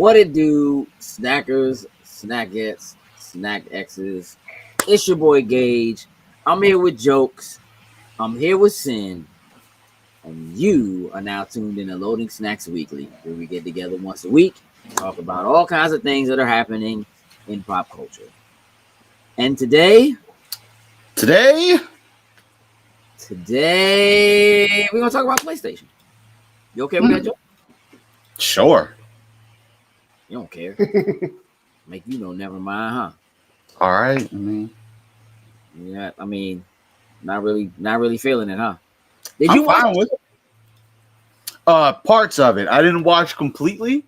What it do, snackers, snackettes, snack X's? It's your boy Gage. I'm here with Jokes. I'm here with Sin. And you are now tuned in to Loading Snacks Weekly, where we get together once a week and talk about all kinds of things that are happening in pop culture. And today, we're going to talk about PlayStation. You okay with that, Joe? Sure. You don't care. Make you know, never mind, huh? All right. I mean, not really feeling it, huh? Did I'm you watch fine with parts of it? I didn't watch completely,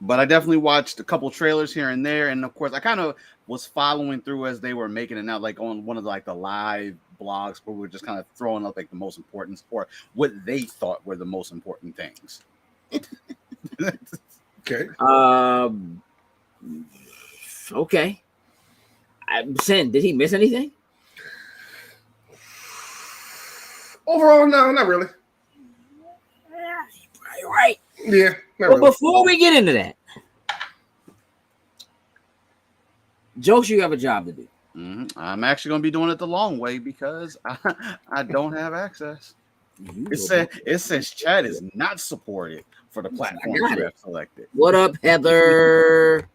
but I definitely watched a couple trailers here and there. And of course, I kind of was following through as they were making it out, like on one of the live blogs where we're just kind of throwing up like the most important or what they thought were the most important things. Okay. Okay. Sin, did he miss anything? Overall, no, not really. You're right. Yeah, not But really. before we get into that, Jokes, you have a job to do. I'm actually going to be doing it the long way because I don't have access. It says chat is not supported for the platform you have selected. What up, Heather?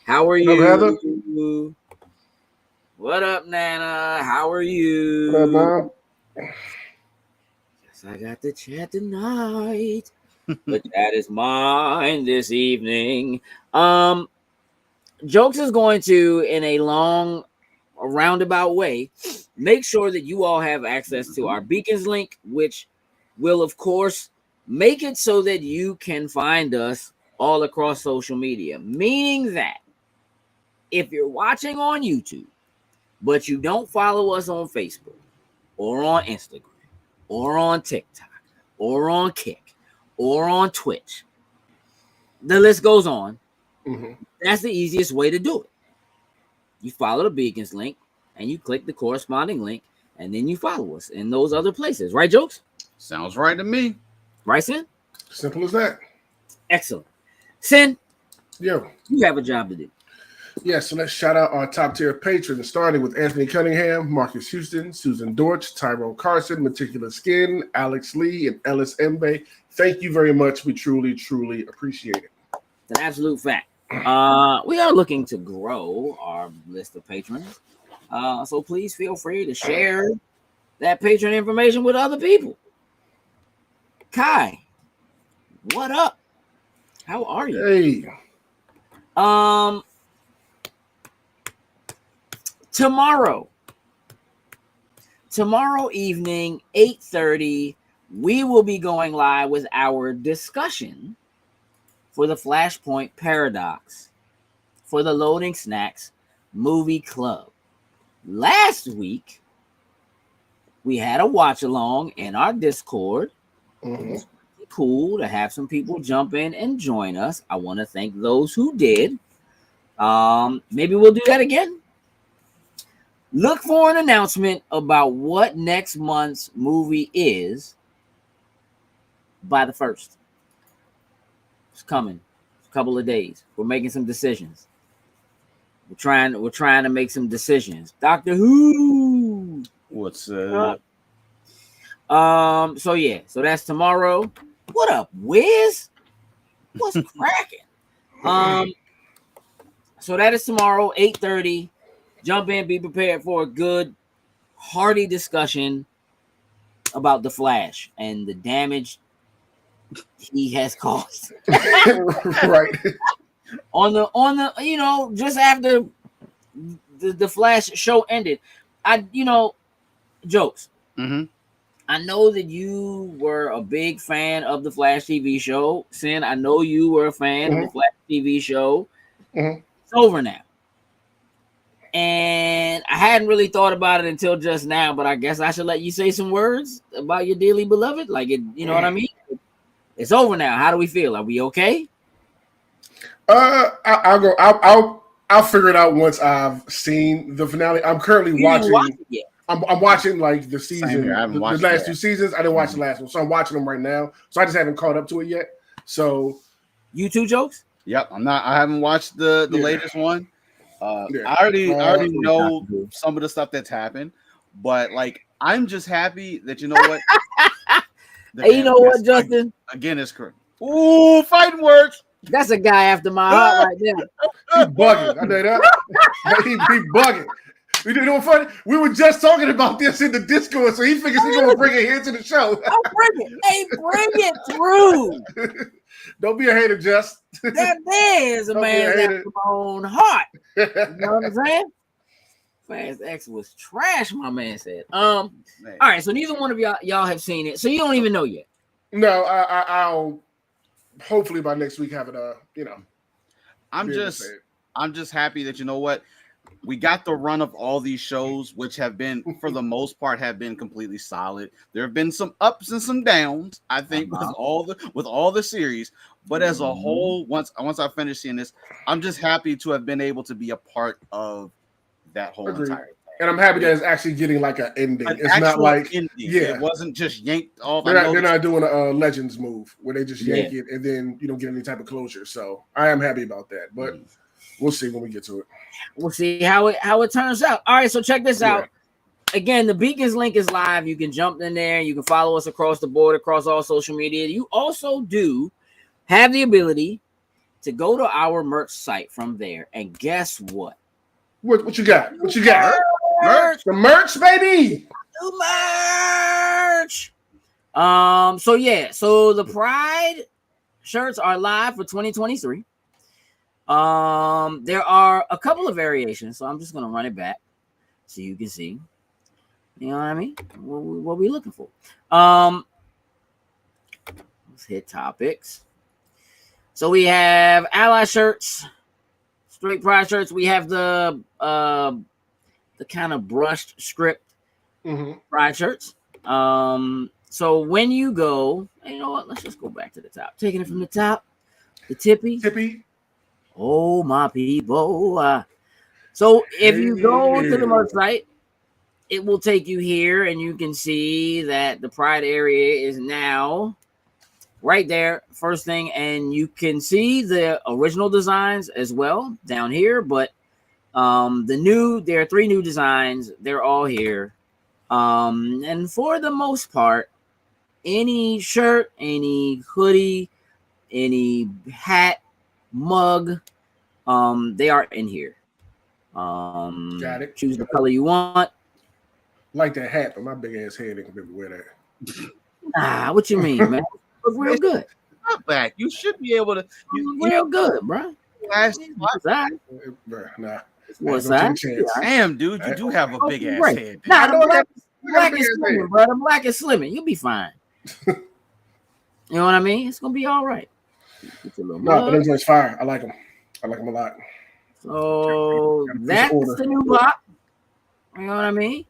How are you? What up, Heather? What up, Nana? How are you? What up, Mom? Yes, I got the chat tonight. The chat is mine this evening. Jokes is going to, in a roundabout way, make sure that you all have access to our Beacons link, which will, of course, make it so that you can find us all across social media. Meaning that if you're watching on YouTube, but you don't follow us on Facebook or on Instagram or on TikTok or on Kick or on Twitch, the list goes on. That's the easiest way to do it. You follow the Beacons link and you click the corresponding link and then you follow us in those other places. Right, Jokes? Sounds right to me. Right, Sin? Simple as that. Excellent. Sin, Yo. you have a job to do. Yeah, so let's shout out our top tier patrons, starting with Anthony Cunningham, Marcus Houston, Susan Dortch, Tyrone Carson, Meticulous Skin, Alex Lee, and Ellis Mbe. Thank you very much. We truly, truly appreciate it. It's an absolute fact. We are looking to grow our list of patrons. So please feel free to share that patron information with other people. Kai, what up? How are you? Hey. Tomorrow evening, 8:30, we will be going live with our discussion for the Flashpoint Paradox for the Loading Snacks Movie Club. Last week, we had a watch along in our Discord. It was pretty cool to have some people jump in and join us. I want to thank those who did. Maybe we'll do that again. Look for an announcement about what next month's movie is by the 1st. It's coming. It's a couple of days. We're making some decisions. We're trying to make some decisions. Doctor Who. What's up? So that's tomorrow. What up, Wiz? What's cracking? So that is tomorrow, 8:30. Jump in, be prepared for a good, hearty discussion about the Flash and the damage he has caused. Right. on the just after the Flash show ended, Jokes. I know that you were a big fan of the Flash TV show. Sin, I know you were a fan of the Flash TV show. It's over now. And I hadn't really thought about it until just now, but I guess I should let you say some words about your dearly beloved. Like, it, you know what I mean? It's over now. How do we feel? Are we okay? I'll go. I'll figure it out once I've seen the finale. I'm currently watching. I'm watching like the season, the last 2 seasons. I didn't watch the last one, so I'm watching them right now. So I just haven't caught up to it yet. So you too, Jokes? Yep, I haven't watched the Yeah. latest one. Yeah. I already Oh, know God. some of the stuff that's happened, but like I'm just happy that you know what. Hey, you know what, Justin? Again, it's correct. Ooh, fighting words. That's a guy after my heart right there. He bugging. I know that. he bugging. You know what's funny? We were just talking about this in the Discord, so he figures he's gonna bring it here to the show. I'll bring it. Hey, bring it through. Don't be a hater, Just. That is a Don't be a man hater. after my own heart. You know what I'm saying? Fast X was trash, my man said. All right, so neither one of y'all have seen it, so you don't even know yet. No, I'll hopefully by next week have it. I'm just happy that you know what, we got the run of all these shows, which have been for the most part have been completely solid. There have been some ups and some downs, I think, with all the series. But as a whole, once I finish seeing this, I'm just happy to have been able to be a part of that whole entire thing. And I'm happy that it's actually getting like an ending. It's not like it wasn't just yanked off. They're not doing a Legends move where they just yank it and then you don't get any type of closure. So I am happy about that. But we'll see when we get to it. We'll see how it turns out. All right, so check this out. Again, the Beacons link is live. You can jump in there. You can follow us across the board, across all social media. You also do have the ability to go to our merch site from there. And guess what? What you got? What you got? Merch. The merch, baby. The merch. So the Pride shirts are live for 2023. There are a couple of variations, so I'm just gonna run it back so you can see. You know what I mean? What we looking for? Let's hit topics. So we have ally shirts, straight Pride shirts. We have the kind of brushed script Pride shirts. So when you go, you know what? Let's just go back to the top. Taking it from the top, the tippy. Oh, my people. So if you go to the merch site, it will take you here and you can see that the Pride area is now right there, first thing. And you can see the original designs as well down here. But there are 3 new designs. They're all here. And for the most part, any shirt, any hoodie, any hat, mug, they are in here. Got it. Choose the color you want. Like that hat, but my big ass head ain't gonna be able to wear that. Nah, what you mean, man? Look real good. Not back. You should be able to. Real good, bro. Nah. What side? Damn, dude, you do have a big ass head. Nah, the black is slimming, bro. The black is slimming. You'll be fine. You know what I mean? It's gonna be all right. No, but those joints fire. I like them. I like them a lot. So that's the new block. You know what I mean?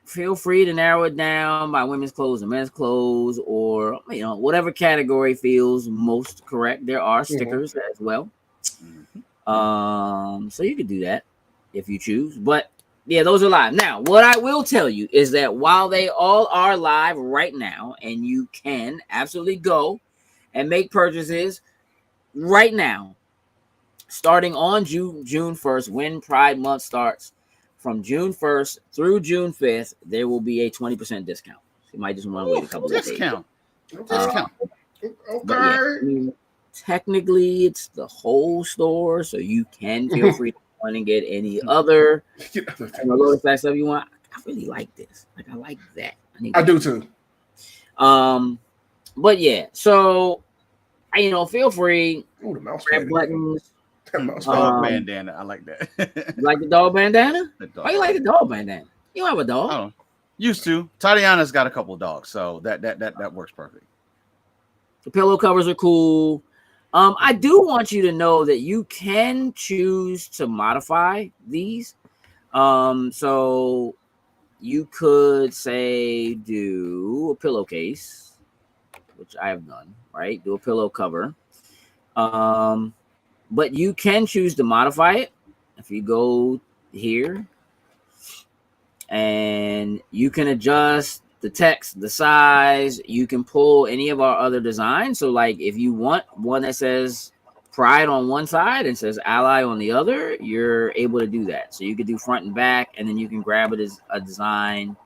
Feel free to narrow it down by women's clothes and men's clothes, or whatever category feels most correct. There are stickers as well. So you could do that if you choose. But yeah, those are live. Now, what I will tell you is that while they all are live right now, and you can absolutely go and make purchases right now, starting on June 1st, when Pride Month starts, from June 1st through June 5th, there will be a 20% discount. So you might just want to wait a couple of days. Discount. Okay. Technically, it's the whole store, so you can feel free to go and get any other low effect stuff you want. I really like this. Like, I like that. I do too. But yeah, so feel free. Ooh, the mouse grab buttons. Dog bandana. I like that. You like the dog bandana? Why you like the dog bandana? You don't have a dog. I don't. Used to. Tatiana's got a couple of dogs, so that works perfect. The pillow covers are cool. I do want you to know that you can choose to modify these. So you could say do a pillowcase, which I have done, right? Do a pillow cover. But you can choose to modify it if you go here, and you can adjust the text, the size. You can pull any of our other designs. So like if you want one that says Pride on one side and says Ally on the other, you're able to do that. So you could do front and back, and then you can grab it as a design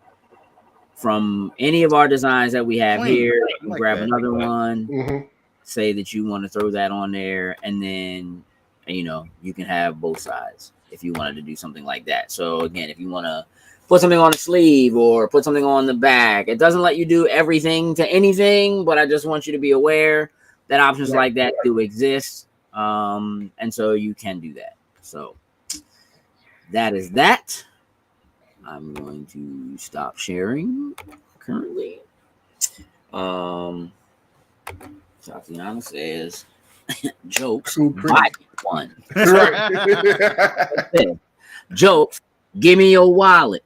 from any of our designs that we have here. You like grab that. another one, Mm-hmm. say that you want to throw that on there, and then you can have both sides if you wanted to do something like that. So again, if you want to put something on the sleeve or put something on the back, it doesn't let you do everything to anything, but I just want you to be aware that options like that do exist. And so you can do that. So that is that. I'm going to stop sharing currently. Tatiana says jokes by one. Right. Jokes, give me your wallet.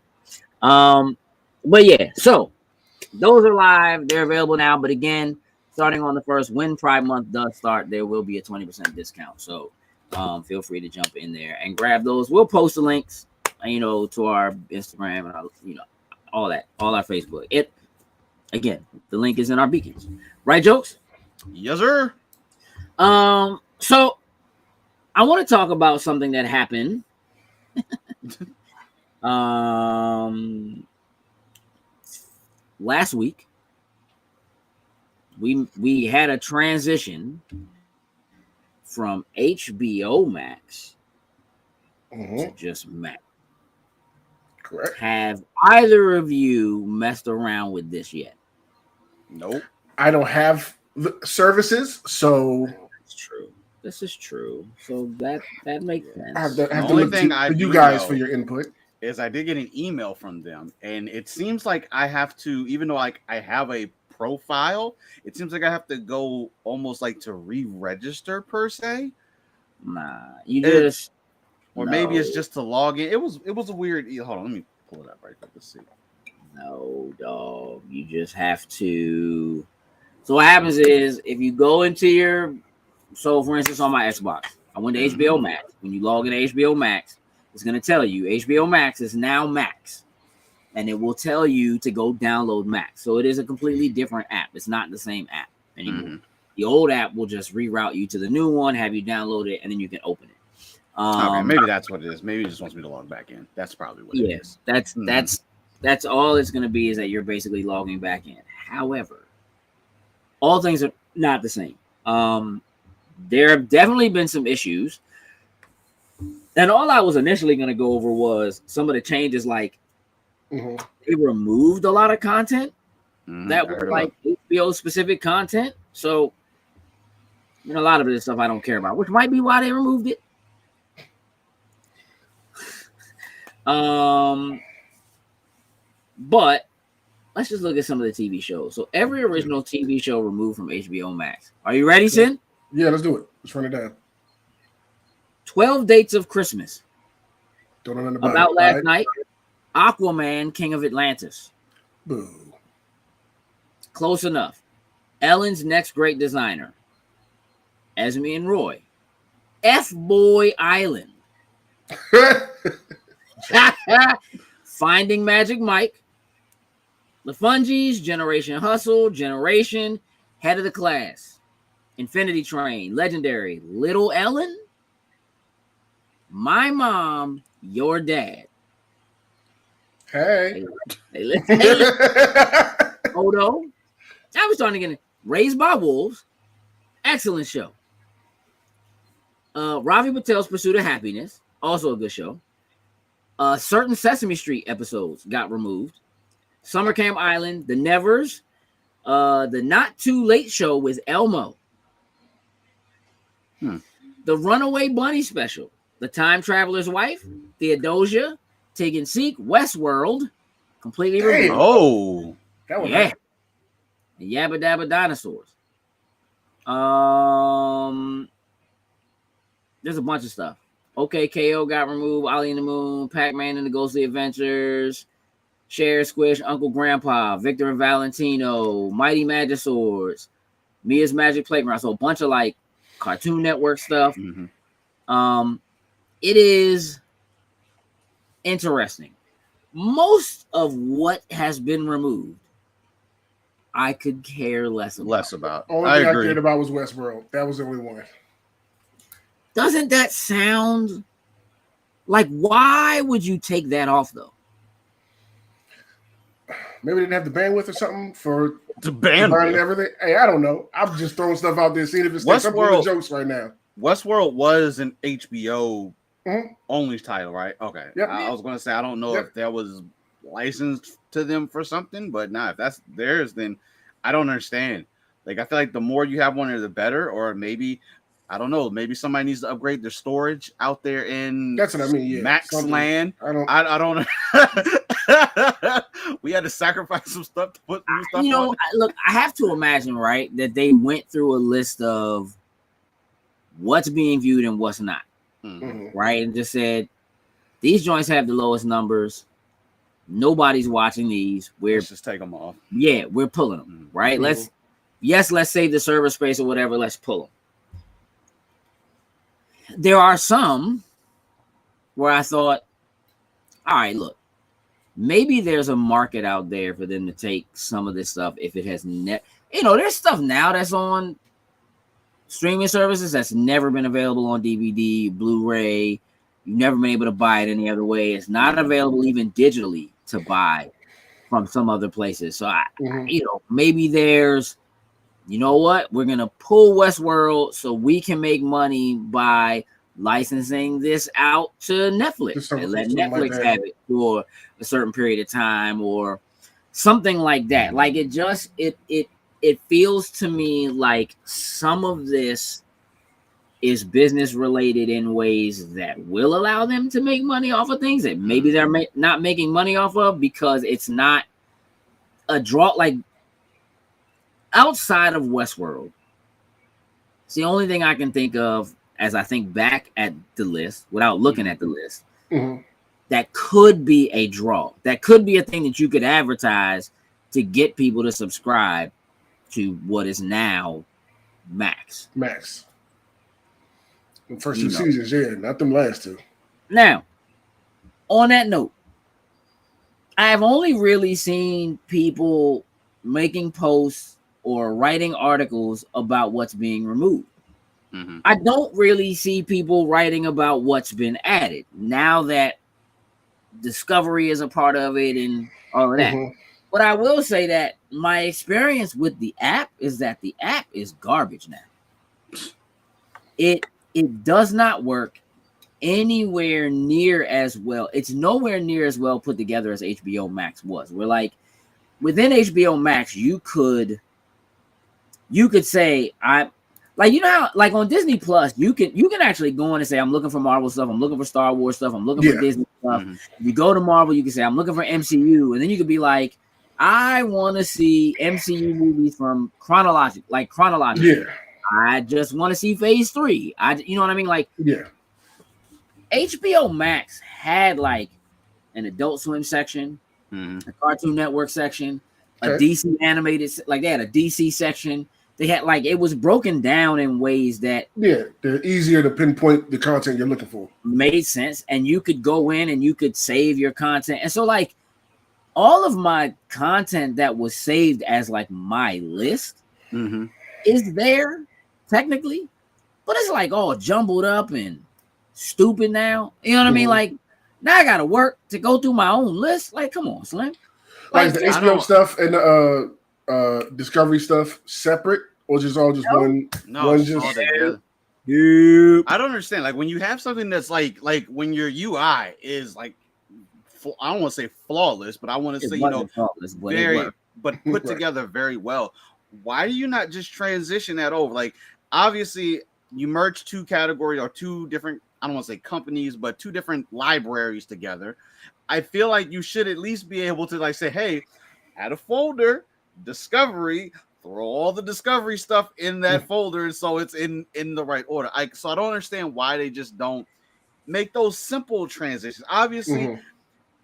But yeah, so those are live, they're available now. But again, starting on the 1st, when Pride Month does start, there will be a 20% discount. So feel free to jump in there and grab those. We'll post the links, to our Instagram and all that, all our Facebook. Again, the link is in our beacons. Right, Jokes? Yes, sir. So I want to talk about something that happened. Last week. We had a transition from HBOMax to just Max. Correct. Have either of you messed around with this yet? Nope. I don't have the services, so That's true. This is true. So that makes sense. I have to only look thing to I you do guys know for your input. Is I did get an email from them, and it seems like I have to, even though I have a profile, it seems like I have to go almost like to re-register per se. Nah, maybe it's just to log in. It was a weird. Hold on, let me pull it up right quick. Let's see. No, dog. You just have to. So what happens is if you go into your, for instance, on my Xbox, I went to HBOMax. When you log into HBOMax, it's going to tell you HBOMax is now Max, and it will tell you to go download Max. So it is a completely different app. It's not the same app anymore. Mm-hmm. The old app will just reroute you to the new one, have you download it, and then you can open it. Okay, maybe that's what it is. Maybe it just wants me to log back in. That's probably what it is. That's all it's going to be, is that you're basically logging back in. However, all things are not the same. There have definitely been some issues. And all I was initially going to go over was some of the changes, like they removed a lot of content that was like HBO specific content. So, a lot of this stuff I don't care about, which might be why they removed it. But let's just look at some of the TV shows. So every original TV show removed from HBO Max. Are you ready, Sin? Yeah, let's do it. Let's run it down. 12 Dates of Christmas. Don't know nothing about last night. Aquaman, King of Atlantis. Boo. Close enough. Ellen's Next Great Designer. Esme and Roy. F-Boy Island. Finding Magic Mike. The Fungies, Generation Hustle, Generation, Head of the Class. Infinity Train, Legendary, Little Ellen. My Mom, Your Dad. Hey. Odo. I was starting to get it. Raised by Wolves. Excellent show. Ravi Patel's Pursuit of Happiness. Also a good show. Certain Sesame Street episodes got removed. Summer Camp Island. The Nevers. The Not Too Late Show with Elmo. The Runaway Bunny Special. The Time Traveler's Wife. Theodosia. Tig and Seek. Westworld. Completely removed. Oh. That was yeah. The Yabba Dabba Dinosaurs. There's a bunch of stuff. Okay, KO got removed. Ollie and the Moon. Pac-Man and the Ghostly Adventures. Cher, Squish, Uncle Grandpa. Victor and Valentino. Mighty Magiswords. Mia's Magic Playground. So a bunch of like Cartoon Network stuff. It is interesting. Most of what has been removed I could care less about. Less about. Only I thing I agree. cared about was Westworld. That was the only one. Doesn't that sound like, why would you take that off though? Maybe they didn't have the bandwidth or something for The combining bandwidth. everything. Hey, I don't know. I'm just throwing stuff out there, seeing if it's some of the jokes right now. Westworld was an HBO Mhm. only title, right? Okay. Yep. I was going to say, I don't know Yep. if that was licensed to them for something, but nah, if that's theirs, then I don't understand. Like, I feel like the more you have one, the better, or maybe, I don't know, maybe somebody needs to upgrade their storage out there in That's what I mean. Yeah, Max something. land. I don't we had to sacrifice some stuff to put new stuff on. Look, I have to imagine, right, that they went through a list of what's being viewed and what's not, right, and just said these joints have the lowest numbers. Nobody's watching these. Let's just take them off. Yeah, we're pulling them, right? Let's save the server space or whatever. Let's pull them. There are some where I thought, all right, look, maybe there's a market out there for them to take some of this stuff if it has there's stuff now that's on streaming services that's never been available on DVD, Blu-ray. You've never been able to buy it any other way. It's not available even digitally to buy from some other places. So maybe there's, you know what, we're gonna pull Westworld so we can make money by licensing this out to Netflix and let Netflix have it for a certain period of time or something like that. Like it feels to me like some of this is business related in ways that will allow them to make money off of things that maybe they're not making money off of because it's not a draw. Like, outside of Westworld, it's the only thing I can think of as I think back at the list without looking at the list that could be a draw. That could be a thing that you could advertise to get people to subscribe to what is now Max. The first two seasons, not them last two. Now, on that note, I've only really seen people making posts or writing articles about what's being removed. I don't really see people writing about what's been added now that Discovery is a part of it and all of that. But I will say that my experience with the app is that the app is garbage now. It does not work anywhere near as well. It's nowhere near as well put together as HBOMax was. We're like, within HBOMax, you could say, how, like on Disney Plus, you can actually go in and say, I'm looking for Marvel stuff, I'm looking for Star Wars stuff, I'm looking for Disney stuff. You go to Marvel, you can say, I'm looking for MCU, and then you could be like, I want to see MCU movies from chronological. Yeah. I just want to see Phase 3. You know what I mean? Like, HBO Max had like an Adult Swim section, a Cartoon Network section, a DC animated, like they had a DC section. They had like, it was broken down in ways that they're easier to pinpoint the content you're looking for. Made sense, and you could go in and you could save your content. And so like all of my content that was saved as like my list is there technically, but it's like all jumbled up and stupid now. You know what I mean? Like, now I gotta work to go through my own list. Like, come on, Slim. Like the HBO stuff and the Discovery stuff separate, or just all just one? No, one all just together. I don't understand. Like when you have something that's like when your UI is like, I don't want to say flawless, but I want to say flawless, but put together very well. Why do you not just transition that over? Like, obviously, you merge two categories or two different, I don't want to say companies, but two different libraries together. I feel like you should at least be able to like say, hey, add a folder, Discovery, throw all the Discovery stuff in that folder, so it's in the right order. So I don't understand why they just don't make those simple transitions. Obviously,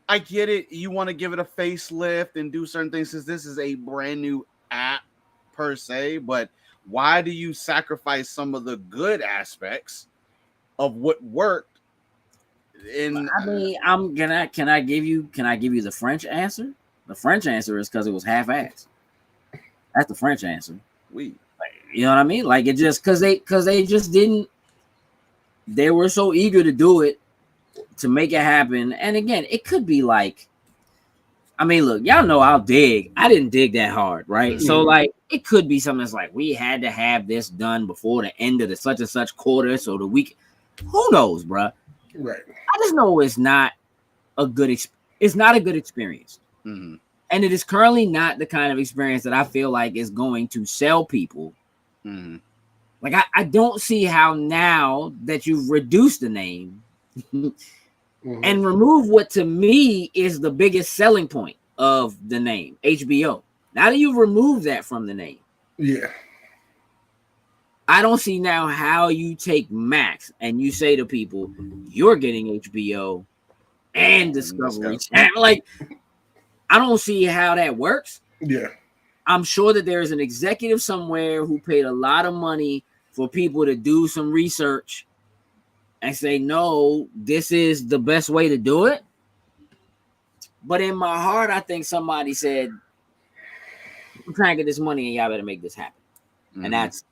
I get it. You want to give it a facelift and do certain things since this is a brand new app per se, but why do you sacrifice some of the good aspects of what worked? I mean, can I give you the French answer? The French answer is because it was half-assed. That's the French answer. We. You know what I mean? Like it just because they just didn't. They were so eager to do it, to make it happen. And again, it could be like, I mean, look, y'all know I'll dig. I didn't dig that hard, right? Mm-hmm. So like, it could be something that's like, we had to have this done before the end of the such and such quarter, so the week. Who knows, bruh? Right. I just know it's not a good. It's not a good experience, Mm-hmm. and it is currently not the kind of experience that I feel like is going to sell people. Mm-hmm. Like I don't see how now that you've reduced the name Mm-hmm. and remove what to me is the biggest selling point of the name, HBO. Now that you've removed that from the name, Yeah. I don't see now how you take Max and you say to people, you're getting HBO and Discovery Channel. Like, I don't see how that works. Yeah. I'm sure that there is an executive somewhere who paid a lot of money for people to do some research and say, no, this is the best way to do it. But in my heart, I think somebody said, I'm trying to get this money and y'all better make this happen. Mm-hmm. And that's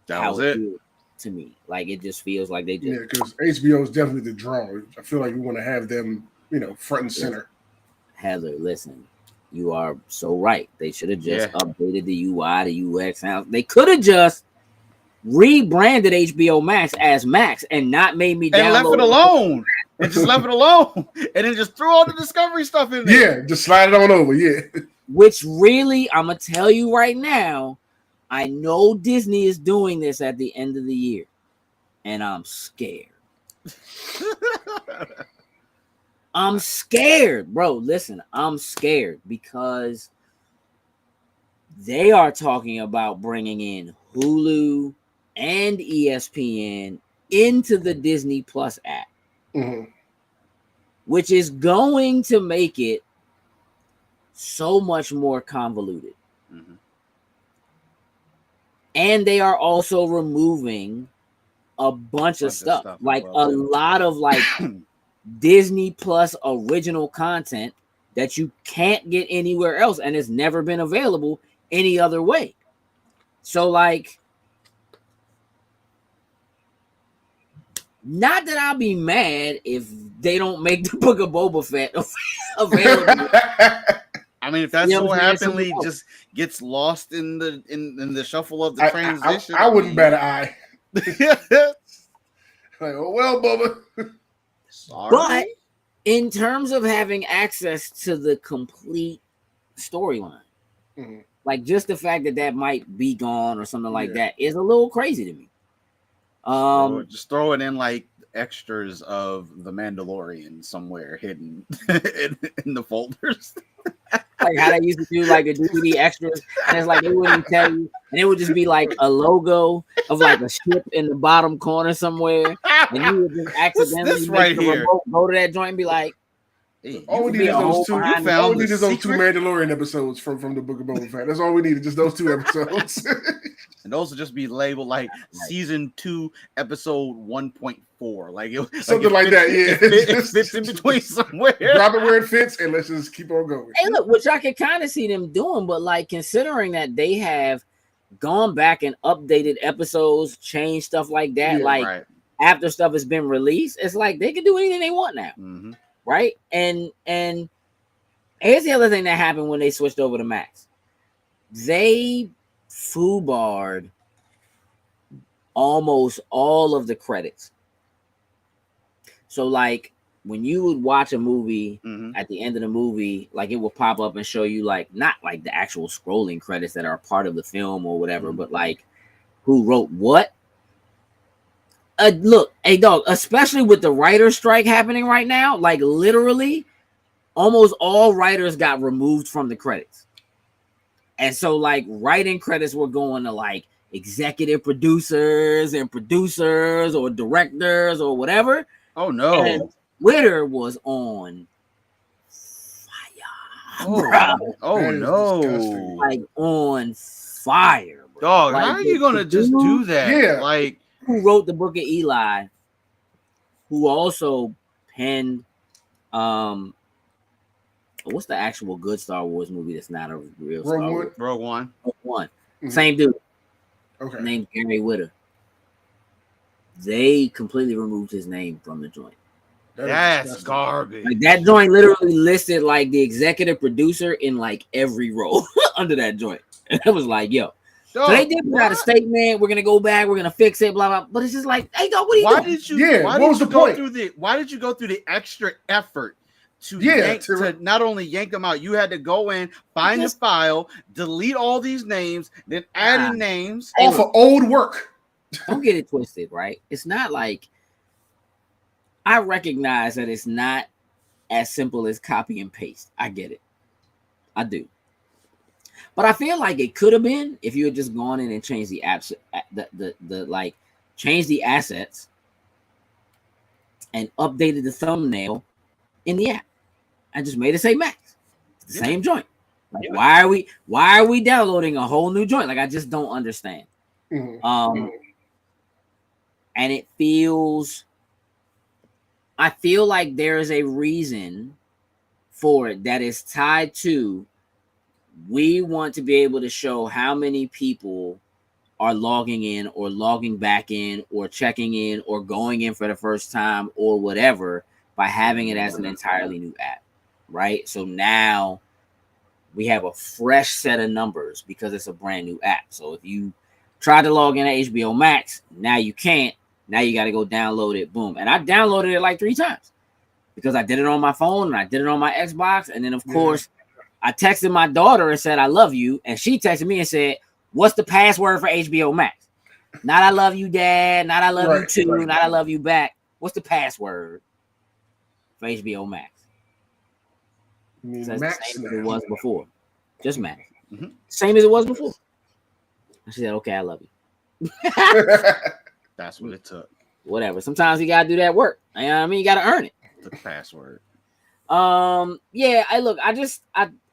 that how was it feels to me. Like, it just feels like they just. Yeah, because HBO is definitely the draw. I feel like we want to have them, front and center. Heather, listen, you are so right. They should have just updated the UI, the UX. They could have just rebranded HBOMax as Max and not made me download and left it alone. And just left it alone. And then just threw all the Discovery stuff in there. Yeah, just slide it on over. Yeah. Which really, I'm going to tell you right now, I know Disney is doing this at the end of the year. And I'm scared. I'm scared, bro. Listen, I'm scared because they are talking about bringing in Hulu and ESPN into the Disney Plus app, which is going to make it so much more convoluted. Mm-hmm. And they are also removing a bunch of stuff like a lot of like Disney Plus original content that you can't get anywhere else and it's never been available any other way. So like, not that I'll be mad if they don't make the Book of Boba Fett available. I mean, if that so happenly just gets lost in the shuffle of the transition, I wouldn't bat an eye. Like, oh well, Bubba. Sorry. But in terms of having access to the complete storyline, like just the fact that might be gone or something like that is a little crazy to me. Just throw it in like extras of The Mandalorian somewhere hidden in the folders. Like how they used to do like the DVD extras, and it's like they wouldn't tell you, and it would just be like a logo of like a ship in the bottom corner somewhere, and you would just accidentally this right here? Remote, go to that joint and be like, hey, all we need is those two. All we need is those two secret? Mandalorian episodes from the Book of Boba Fett. That's all we needed, just those two episodes. And those will just be labeled like season 2, episode 1.4, like something like that. Yeah, it fits in between somewhere. Drop it where it fits, and let's just keep on going. Hey, look, which I can kind of see them doing, but like considering that they have gone back and updated episodes, changed stuff like that, after stuff has been released, it's like they can do anything they want now, right? And here's the other thing that happened when they switched over to Max. They foobarred almost all of the credits. So like when you would watch a movie at the end of the movie, like it will pop up and show you like not like the actual scrolling credits that are part of the film or whatever, but like who wrote what. Look, hey dog, especially with the writer's strike happening right now, like literally almost all writers got removed from the credits. And so like writing credits were going to like executive producers and producers or directors or whatever. Oh no. And Twitter was on fire. Oh no. Like on fire. Bro. Dog, like, how are you gonna just do that? Yeah. Like who wrote the Book of Eli, who also penned what's the actual good Star Wars movie that's not a real Star Wars? Rogue One. Rogue One. Mhm. Same dude. Okay. Named Gary Whitta. They completely removed his name from the joint. That's garbage. Like that joint literally listed like the executive producer in like every role under that joint. And I was like, yo. So they did put out a statement. We're gonna go back. We're gonna fix it. Blah blah. But it's just like, hey, dog, what are you doing? Why did you go through the extra effort to not only yank them out? You had to go in, find the file, delete all these names, then add in names off of old work. Don't get it twisted, right? It's not like I recognize that it's not as simple as copy and paste. I get it. I do. But I feel like it could have been if you had just gone in and changed the apps, change the assets and updated the thumbnail in the app. I just made it say Max. It's the same joint. Like, why are we downloading a whole new joint? Like, I just don't understand. And it feels, I feel like there is a reason for it that is tied to, we want to be able to show how many people are logging in or logging back in or checking in or going in for the first time or whatever by having it as an entirely new app, right? So now we have a fresh set of numbers because it's a brand new app. So if you try to log in at HBOMax, now you can't. Now you got to go download it. Boom. And I downloaded it like 3 times because I did it on my phone and I did it on my Xbox. And then, of course, I texted my daughter and said, I love you. And she texted me and said, what's the password for HBO Max? Not I love you, Dad. Not I love you too. Not I love you back. What's the password for HBO Max? Max the same as it was before. Just Max. Mm-hmm. Same as it was before. And she said, okay, I love you. That's what it took. Whatever. Sometimes you gotta do that work. You know what I mean? You gotta earn it. The password. Yeah,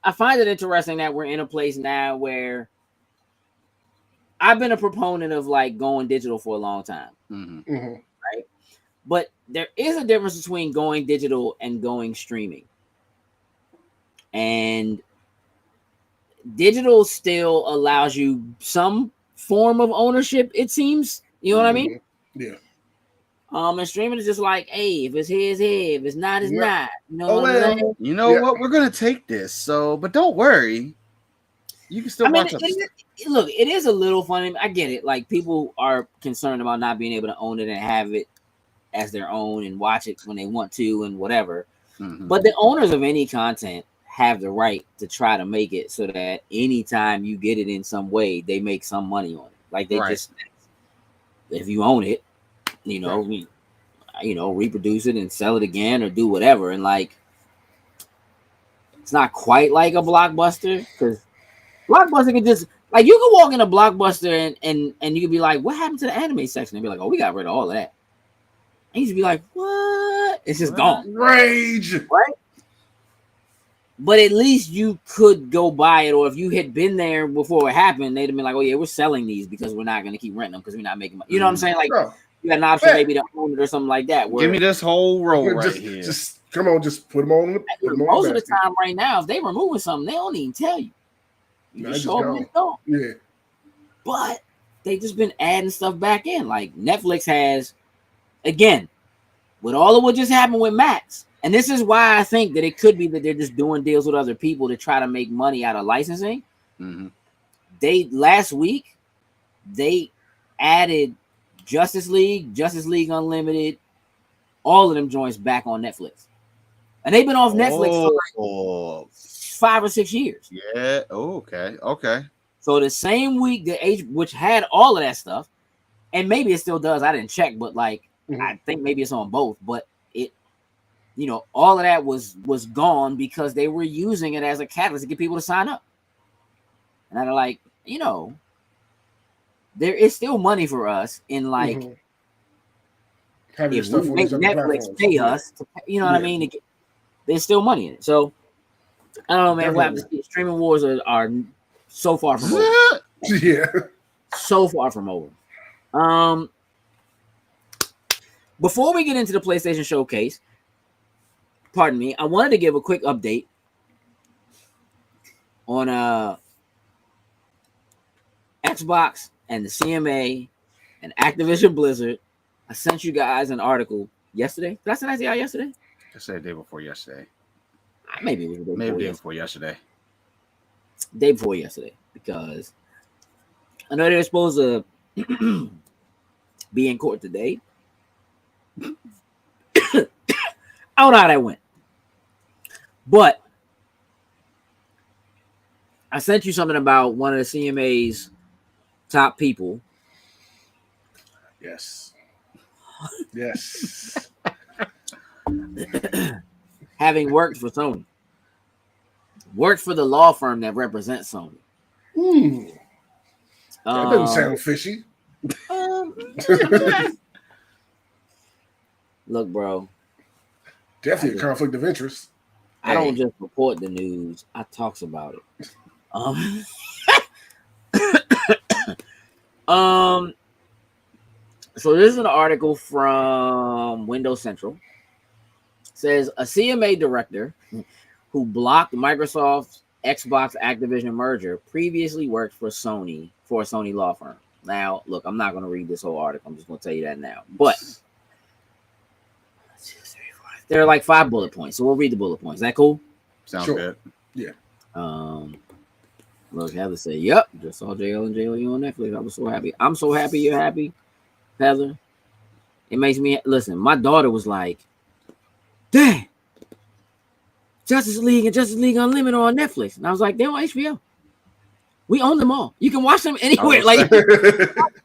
I find it interesting that we're in a place now where I've been a proponent of like going digital for a long time. Mm-hmm. Right? But there is a difference between going digital and going streaming. And digital still allows you some form of ownership, it seems. You know what I mean? Yeah. And streaming is just like, hey, if it's here, it's here. If it's not, it's not. You know what I'm saying? You know what? We're gonna take this. But don't worry. You can still watch it. Look, it is a little funny. I get it. Like, people are concerned about not being able to own it and have it as their own and watch it when they want to and whatever. Mm-hmm. But the owners of any content have the right to try to make it so that anytime you get it in some way, they make some money on it. Like, they just, if you own it, reproduce it and sell it again or do whatever. And like, it's not quite like a Blockbuster, because Blockbuster can just, like, you can walk in a Blockbuster and you can be like, what happened to the anime section? And be like, oh, we got rid of all of that. And you just be like, what? It's just gone. Rage. Right? But at least you could go buy it, or if you had been there before it happened, they'd have been like, oh yeah, we're selling these because we're not going to keep renting them because we're not making money. You know what I'm saying? Like, you got an option maybe to own it or something like that. Give me this whole row here. Just come on, just put them on. Most of the time right now, if they removing something, they don't even tell you. You just show them it's gone. Yeah. But they just been adding stuff back in. Like Netflix has, again, with all of what just happened with Max. And this is why I think that it could be that they're just doing deals with other people to try to make money out of licensing. Mm-hmm. Last week, they added Justice League Unlimited, all of them joints back on Netflix. And they've been off Netflix for like 5 or 6 years. Yeah. Okay. So the same week that which had all of that stuff, and maybe it still does. I didn't check, but like I think maybe it's on both. But it, all of that was gone because they were using it as a catalyst to get people to sign up. And they're like, there is still money for us in like if we make Netflix pay us, to, what I mean? There's still money in it. So I don't know, man. What happens? Streaming wars are so far from over. So far from over. Before we get into the PlayStation Showcase, pardon me, I wanted to give a quick update on Xbox and the CMA and Activision Blizzard. I sent you guys an article yesterday. Did I send that to y'all yesterday? I said the day before yesterday. Maybe it was the day before yesterday. Day before yesterday, because I know they're supposed to be in court today. I don't know how that went, but I sent you something about one of the CMA's top people. Yes. Yes. Having worked for Sony. Worked for the law firm that represents Sony. That doesn't sound fishy. Look, bro. Definitely a conflict of interest. I don't just report the news. I talks about it. So this is an article from Windows Central. It says a CMA director who blocked Microsoft's Xbox Activision merger previously worked for a Sony law firm. Now, look, I'm not going to read this whole article. I'm just going to tell you that now. But there are like 5 bullet points, so we'll read the bullet points. Is that cool? Sounds good. Yeah. Look, Heather said, "Yep, just saw JL and JLU on Netflix. I was so happy. I'm so happy you're happy, Heather. It makes me listen. My daughter was like, Dad, Justice League and Justice League Unlimited on Netflix, and I was like, they're on HBO. We own them all. You can watch them anywhere. Like,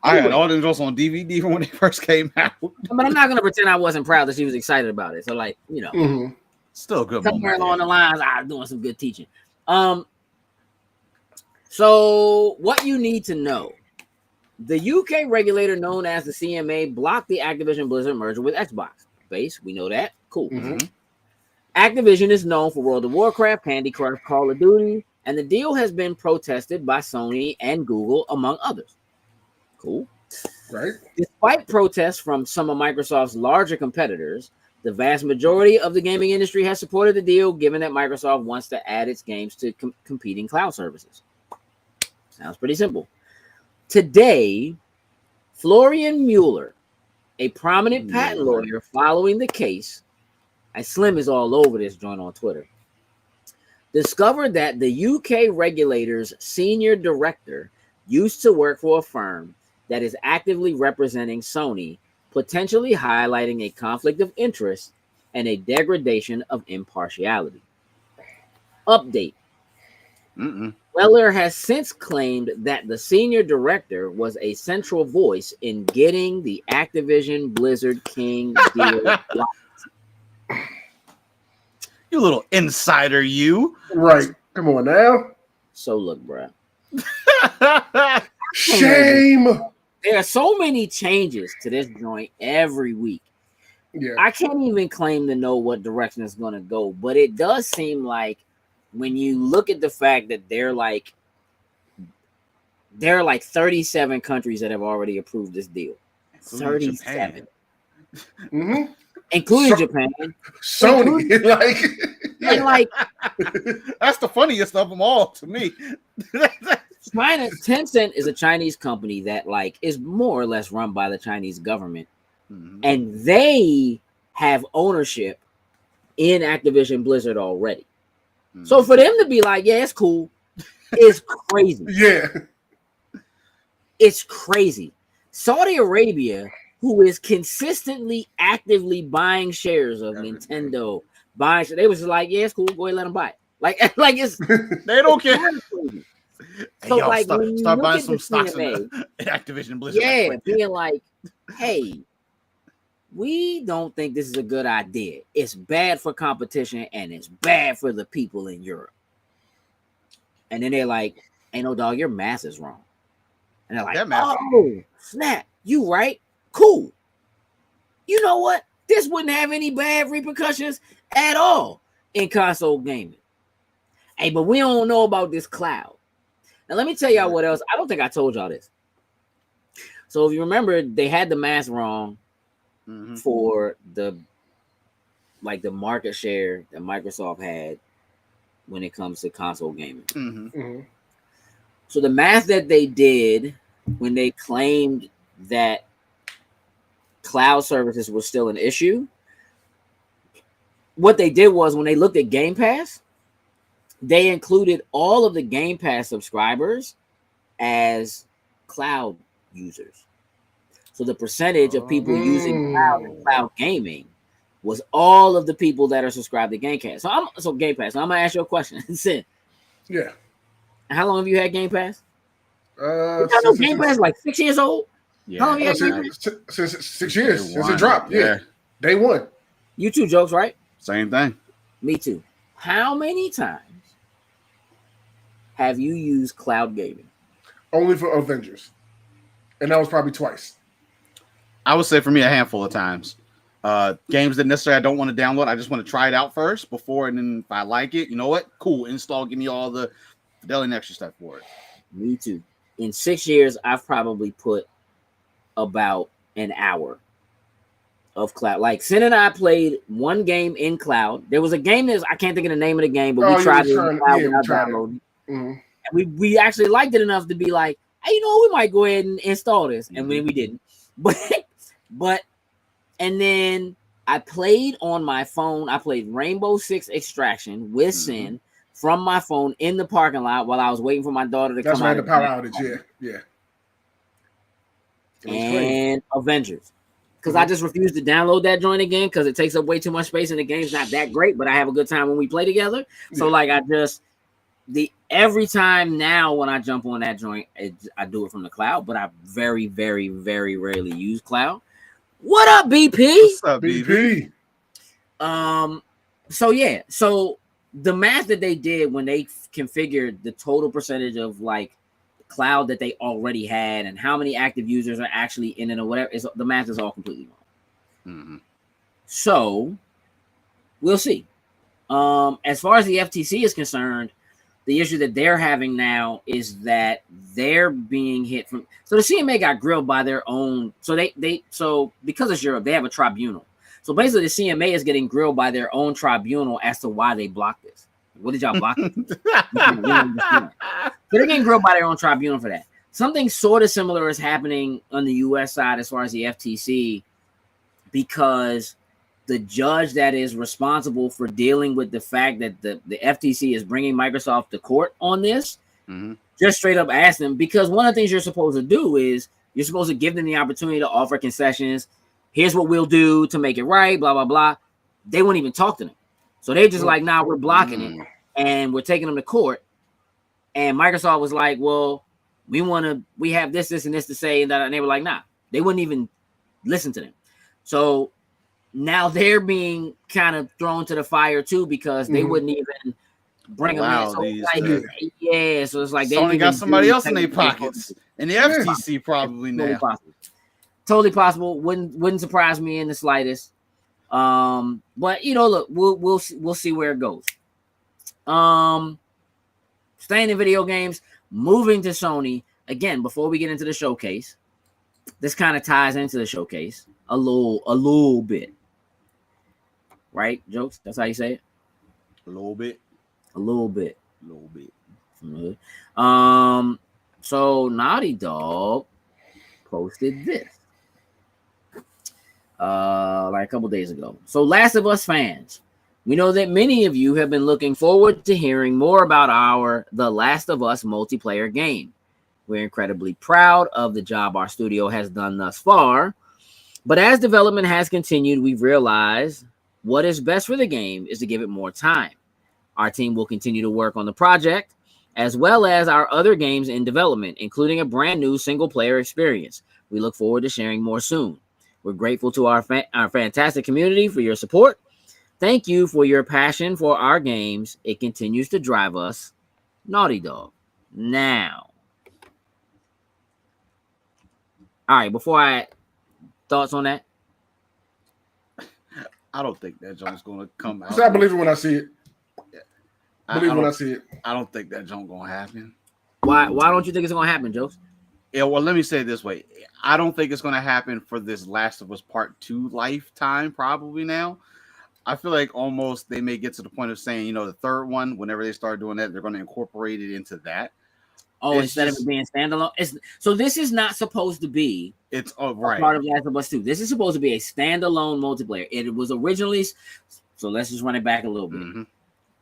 I had all them just on DVD from when they first came out. But I'm not gonna pretend I wasn't proud that she was excited about it. So, like, you know, still a good. Somewhere along the lines, I was doing some good teaching. So what you need to know: the UK regulator known as the CMA blocked the Activision Blizzard merger with Xbox. Base, we know that. Cool. Activision is known for World of Warcraft, Candy Crush, Call of Duty, and the deal has been protested by Sony and Google, among others. Cool. Right. Despite protests from some of Microsoft's larger competitors, the vast majority of the gaming industry has supported the deal, given that Microsoft wants to add its games to competing cloud services. Sounds pretty simple. Today, Florian Mueller, a prominent patent lawyer following the case, Slim is all over this joint on Twitter, discovered that the UK regulator's senior director used to work for a firm that is actively representing Sony, potentially highlighting a conflict of interest and a degradation of impartiality. Update. Weller has since claimed that the senior director was a central voice in getting the Activision Blizzard King deal blocked. You little insider, you. Right. Come on now. So look, bro. Shame. There are so many changes to this joint every week. Yeah. I can't even claim to know what direction it's going to go, but it does seem like when you look at the fact that there are like 37 countries that have already approved this deal. 37. Including Japan. Sony. Like that's the funniest of them all to me. China, Tencent is a Chinese company that like is more or less run by the Chinese government. And they have ownership in Activision Blizzard already. So for them to be like, yeah, it's cool, it's crazy. Yeah. It's crazy. Saudi Arabia, who is consistently actively buying shares of Nintendo, they was just like, yeah, it's cool, go ahead, let them buy it. Like it's they don't care. So yo, like start buying some stocks in Activision Blizzard. Yeah, being like, hey, we don't think this is a good idea. It's bad for competition and it's bad for the people in Europe. And then they're like, hey, no, dog, your math is wrong. And they're like, oh, snap, you right? Cool. You know what? This wouldn't have any bad repercussions at all in console gaming. Hey, but we don't know about this cloud. Now, let me tell y'all what else. I don't think I told y'all this. So if you remember, they had the math wrong for the market share that Microsoft had when it comes to console gaming. Mm-hmm. Mm-hmm. So the math that they did when they claimed that cloud services were still an issue, what they did was when they looked at Game Pass, they included all of the Game Pass subscribers as cloud users. So the percentage of people using cloud and cloud gaming was all of the people that are subscribed to Game Pass. So Game Pass. So I'm gonna ask you a question. Yeah. How long have you had Game Pass? Since, I know Game Pass is like 6 years old. Yeah. How long you had Game Pass? Since 6 years since it One. dropped. Yeah. Day one. You two jokes, right? Same thing. Me too. How many times have you used cloud gaming? Only for Avengers, and that was probably twice. I would say for me a handful of times. Games that necessarily I don't want to download. I just want to try it out first before, and then if I like it, you know what? Cool. Install. Give me all the fidelity and extra stuff for it. Me too. In 6 years, I've probably put about an hour of cloud. Like Sin and I played one game in cloud. There was a game that I can't think of the name of the game, but we tried it in cloud without downloading. Mm-hmm. And we actually liked it enough to be like, hey, you know, we might go ahead and install this. And then we didn't. But and then I played on my phone. I played Rainbow Six Extraction with Sin from my phone in the parking lot while I was waiting for my daughter to come out. That's right, the power outage. Yeah. And Avengers. Because I just refused to download that joint again because it takes up way too much space and the game's not that great, but I have a good time when we play together. So like every time now when I jump on that joint, I do it from the cloud, but I very, very, very rarely use cloud. What up, BP? What's up, BP? So the math that they did when they configured the total percentage of like cloud that they already had and how many active users are actually in it or whatever, the math is all completely wrong. Mm-hmm. So we'll see. As far as the FTC is concerned, the issue that they're having now is that they're being hit from. So the CMA got grilled by their own. So so because it's Europe, they have a tribunal. So basically, the CMA is getting grilled by their own tribunal as to why they blocked this. What did y'all block it? So they're getting grilled by their own tribunal for that. Something sort of similar is happening on the U.S. side as far as the FTC, because the judge that is responsible for dealing with the fact that the FTC is bringing Microsoft to court on this, just straight up asked them, because one of the things you're supposed to do is you're supposed to give them the opportunity to offer concessions. Here's what we'll do to make it right, blah, blah, blah. They wouldn't even talk to them. So they just like, nah, we're blocking it. And we're taking them to court. And Microsoft was like, well, we have this, and this to say. And they were like, nah, they wouldn't even listen to them. So now they're being kind of thrown to the fire too, because they wouldn't even bring them in. So so it's like they Sony got somebody else in their pockets, and the FTC probably now. Totally possible. Wouldn't surprise me in the slightest. But you know, look, we'll see where it goes. Staying in video games, moving to Sony again. Before we get into the showcase, this kind of ties into the showcase a little bit. Right, Jokes? That's how you say it? A little bit. So Naughty Dog posted this like a couple days ago. So Last of Us fans, we know that many of you have been looking forward to hearing more about The Last of Us multiplayer game. We're incredibly proud of the job our studio has done thus far, but as development has continued, we've realized what is best for the game is to give it more time. Our team will continue to work on the project, as well as our other games in development, including a brand new single-player experience. We look forward to sharing more soon. We're grateful to our fantastic community for your support. Thank you for your passion for our games. It continues to drive us. Naughty Dog. Now. All right, thoughts on that? I don't think that joint's gonna come out. I believe it when I see it. I don't think that joint gonna happen. Why don't you think it's gonna happen, Jokes? Yeah, well, let me say it this way. I don't think it's gonna happen for this Last of Us Part 2 lifetime, probably now. I feel like almost they may get to the point of saying, the third one, whenever they start doing that, they're going to incorporate it into that. Oh, instead of it being standalone. So this is not supposed to be right. part of Last of Us 2. This is supposed to be a standalone multiplayer. It was originally, so let's just run it back a little bit. Mm-hmm.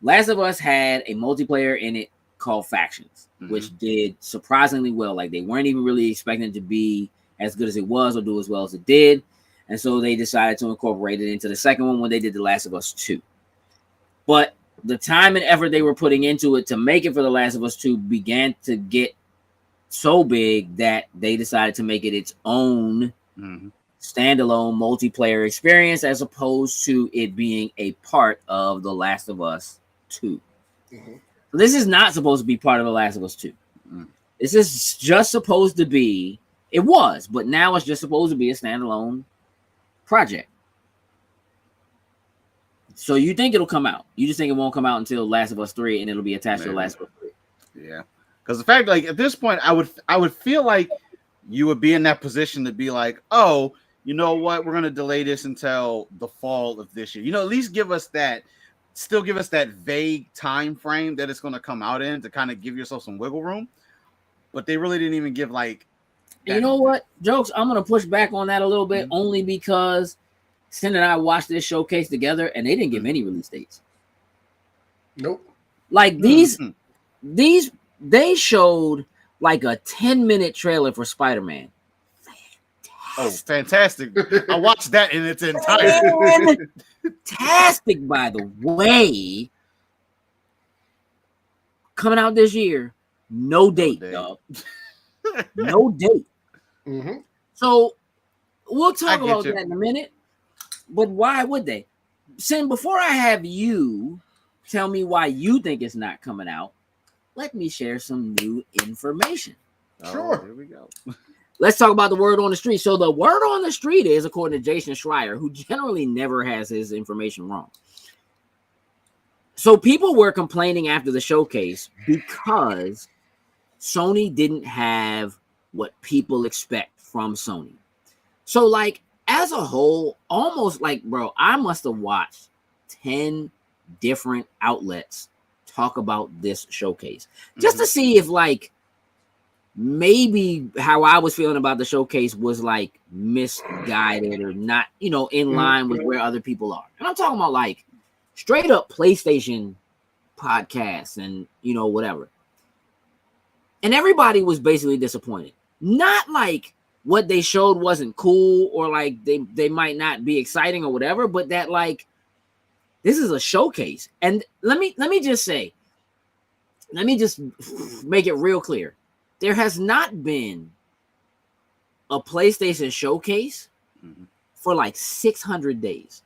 Last of Us had a multiplayer in it called Factions, which did surprisingly well. Like, they weren't even really expecting it to be as good as it was or do as well as it did. And so they decided to incorporate it into the second one when they did The Last of Us 2. But the time and effort they were putting into it to make it for The Last of Us 2 began to get so big that they decided to make it its own standalone multiplayer experience, as opposed to it being a part of The Last of Us 2. So this is not supposed to be part of The Last of Us 2. This is just supposed to be, it was, but now it's just supposed to be a standalone project. So you think it'll come out? You just think it won't come out until Last of Us 3, and it'll be attached to Last of Us 3? Yeah, because the fact, like, at this point, I would feel like you would be in that position to be like, oh, you know what, we're gonna delay this until the fall of this year. At least give us that vague time frame that it's gonna come out in to kind of give yourself some wiggle room. But they really didn't even give like. You know what, Jokes? I'm gonna push back on that a little bit, only because Sin and I watched this showcase together, and they didn't give any release dates. Nope. Like these, they showed like a 10-minute trailer for Spider-Man. Oh, fantastic! I watched that in its entirety. Fantastic, by the way. Coming out this year, no date, dog. No date. So we'll talk about that in a minute. But why would they? Sin, before I have you tell me why you think it's not coming out, let me share some new information. Sure. Here we go. Let's talk about the word on the street. So the word on the street is, according to Jason Schreier, who generally never has his information wrong. So people were complaining after the showcase because Sony didn't have what people expect from Sony. So, like, as a whole, almost like, bro, I must have watched 10 different outlets talk about this showcase just to see if, like, maybe how I was feeling about the showcase was, like, misguided or not, in line with where other people are. And I'm talking about, like, straight up PlayStation podcasts and, whatever. And everybody was basically disappointed. Not like what they showed wasn't cool or like they might not be exciting or whatever, but that, like, this is a showcase. And let me just make it real clear. There has not been a PlayStation showcase for like 600 days.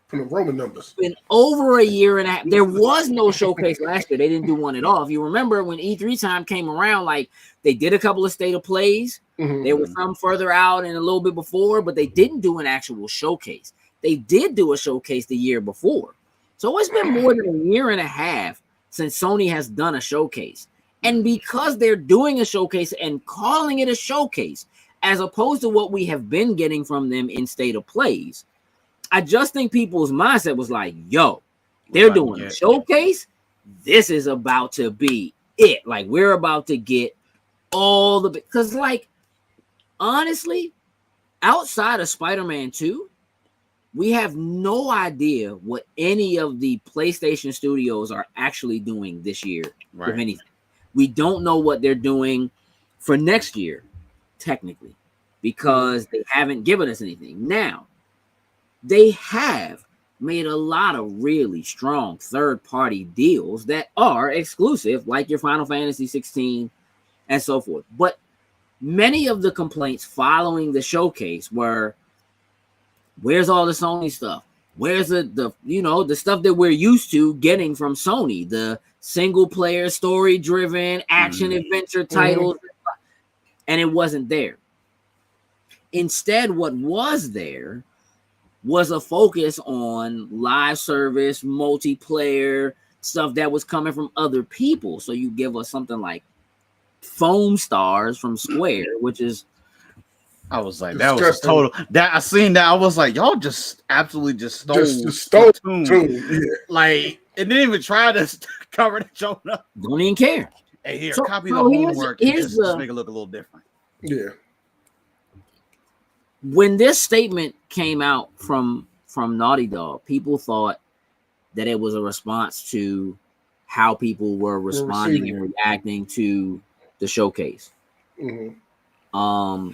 From the Roman numbers. Been over a year and a half. There was no showcase last year. They didn't do one at all. If you remember, when E3 time came around, like, they did a couple of state of plays. There was some further out and a little bit before, but they didn't do an actual showcase. They did do a showcase the year before. So it's been more than a year and a half since Sony has done a showcase. And because they're doing a showcase and calling it a showcase, as opposed to what we have been getting from them in state of plays, I just think people's mindset was like, yo, they're doing a showcase. This is about to be it. Like, we're about to get all the, because, like, honestly, outside of Spider-Man 2, we have no idea what any of the PlayStation studios are actually doing this year, if anything. We don't know what they're doing for next year, technically, because they haven't given us anything. Now, they have made a lot of really strong third-party deals that are exclusive, like your Final Fantasy 16 and so forth. But many of the complaints following the showcase were, where's all the Sony stuff? Where's the stuff that we're used to getting from Sony? The single-player, story-driven, action-adventure titles. And it wasn't there. Instead, what was there was a focus on live service, multiplayer, stuff that was coming from other people. So you give us something like Foam Stars from Square, which is I was like, that was Disgusting. total. That I seen that. I was like, y'all just absolutely just stole stole the tune. Yeah. Like, it didn't even try to cover the joke up. Don't even care. Hey, here, So- copy so the here's- homework here's and just the- make it look a little different. Yeah. When this statement came out from Naughty Dog, people thought that it was a response to how people were responding and reacting to the showcase. Mm-hmm.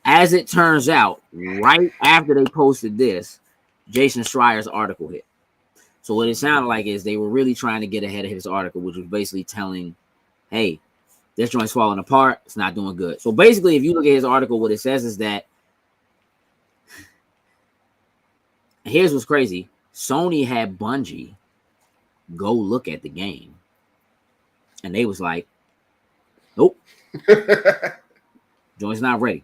As it turns out, right after they posted this, Jason Schreier's article hit. So what it sounded like is they were really trying to get ahead of his article, which was basically telling, hey, this joint's falling apart. It's not doing good. So basically, if you look at his article, what it says is that, here's what's crazy. Sony had Bungie go look at the game. And they was like, nope. Joint's not ready.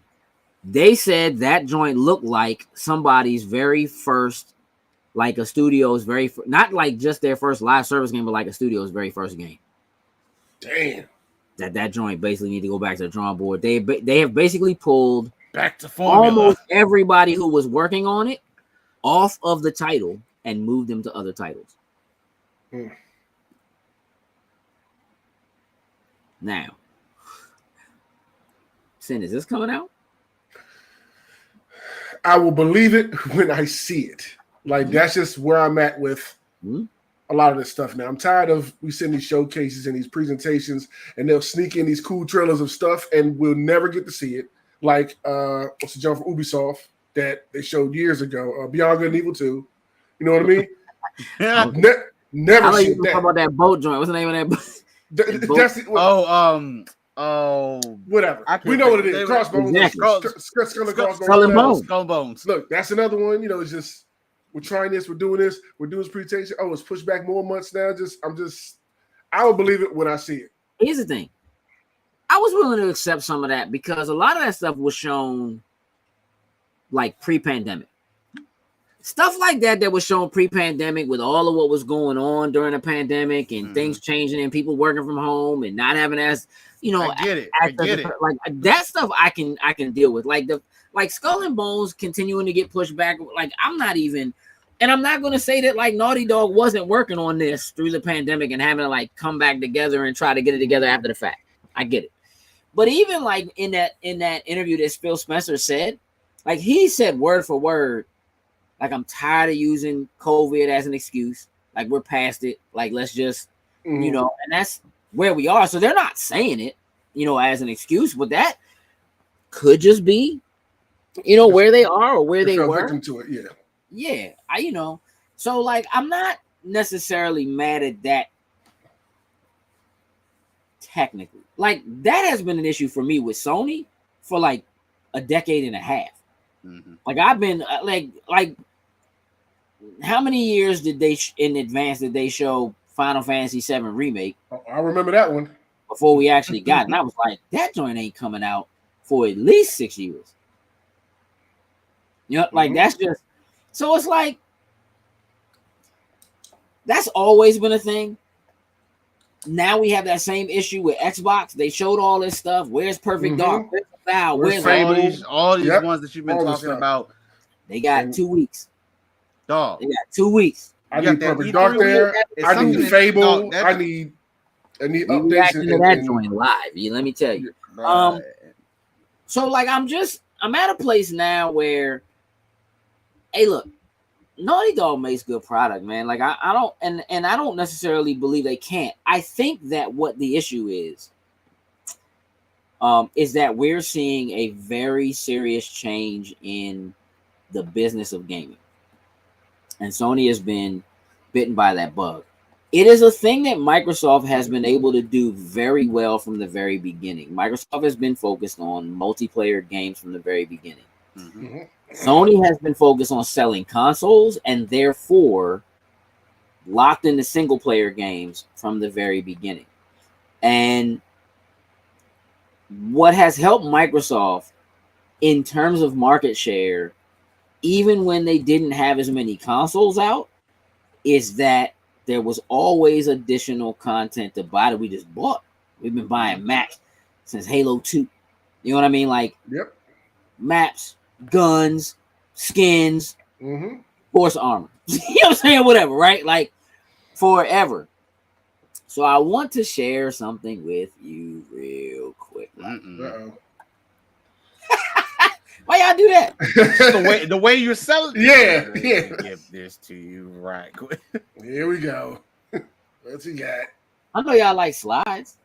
They said that joint looked like somebody's very first, like a studio's very, not like just their first live service game, but like a studio's very first game. Damn. That joint basically need to go back to the drawing board. They have basically pulled Back to formula. almost everybody who was working on it off of the title and moved them to other titles. Now, Sin, is this coming out? I will believe it when I see it. Like, that's just where I'm at with a lot of this stuff now. I'm tired of we send these showcases and these presentations, and they'll sneak in these cool trailers of stuff, and we'll never get to see it. Like, what's the jump from Ubisoft that they showed years ago? Beyond Good and Evil 2. You know what I mean? Yeah. Never I like seen you that. talk about that boat joint. What's the name of that boat? That's it. Whatever. We know what it is. Crossbones. Exactly. Skull and Crossbones. Skull and Bones. Skull and Bones. Look, that's another one. You know, it's just we're trying this, we're doing this, we're doing this presentation. Oh, it's pushed back more months now. I will believe it when I see it. Here's the thing. I was willing to accept some of that because a lot of that stuff was shown like pre-pandemic. Stuff like that was shown pre-pandemic with all of what was going on during the pandemic and things changing and people working from home and not having as, you know, I get it. like that stuff I can deal with. Like Skull and Bones continuing to get pushed back. Like I'm not going to say that like Naughty Dog wasn't working on this through the pandemic and having to like come back together and try to get it together after the fact. I get it. But even like in that interview that Phil Spencer said, like he said word for word, like I'm tired of using COVID as an excuse. Like we're past it. Like let's just, you know, and that's where we are. So they're not saying it, you know, as an excuse, but that could just be, you know, where they are or where they were. Victim to it, yeah. Yeah, you know. So like I'm not necessarily mad at that technically. Like that has been an issue for me with Sony for like a decade and a half. Like I've been like how many years did they in advance did they show Final Fantasy VII Remake? I remember that one before we actually got it. And I was like, that joint ain't coming out for at least 6 years. You know, like that's just so it's like that's always been a thing. Now we have that same issue with Xbox. They showed all this stuff. Where's Perfect Dark? Where's Foul? Where's all these ones that you've been talking about? They got 2 weeks. Dog. They got 2 weeks. I need Perfect Dark there. I need Fable. I need updates to that joint live. Let me tell you. So like I'm at a place now where, hey, look, Naughty Dog makes good product, man. Like I don't and I don't necessarily believe they can't. I think that what the issue is that we're seeing a very serious change in the business of gaming. And Sony has been bitten by that bug. It is a thing that Microsoft has been able to do very well from the very beginning. Microsoft has been focused on multiplayer games from the very beginning. Sony has been focused on selling consoles and therefore locked into single player games from the very beginning. And what has helped Microsoft in terms of market share, even when they didn't have as many consoles out, is that there was always additional content to buy that we just bought. We've been buying Max since Halo 2. You know what I mean? Like, yep. maps, guns, skins, Mm-hmm. horse armor. You know what I'm saying? Whatever, right? Like forever. So I want to share something with you real quick. Uh-oh. Why y'all do that? the way you're selling. Yeah. Give this to you right quick. Here we go. What's he got? I know y'all like slides.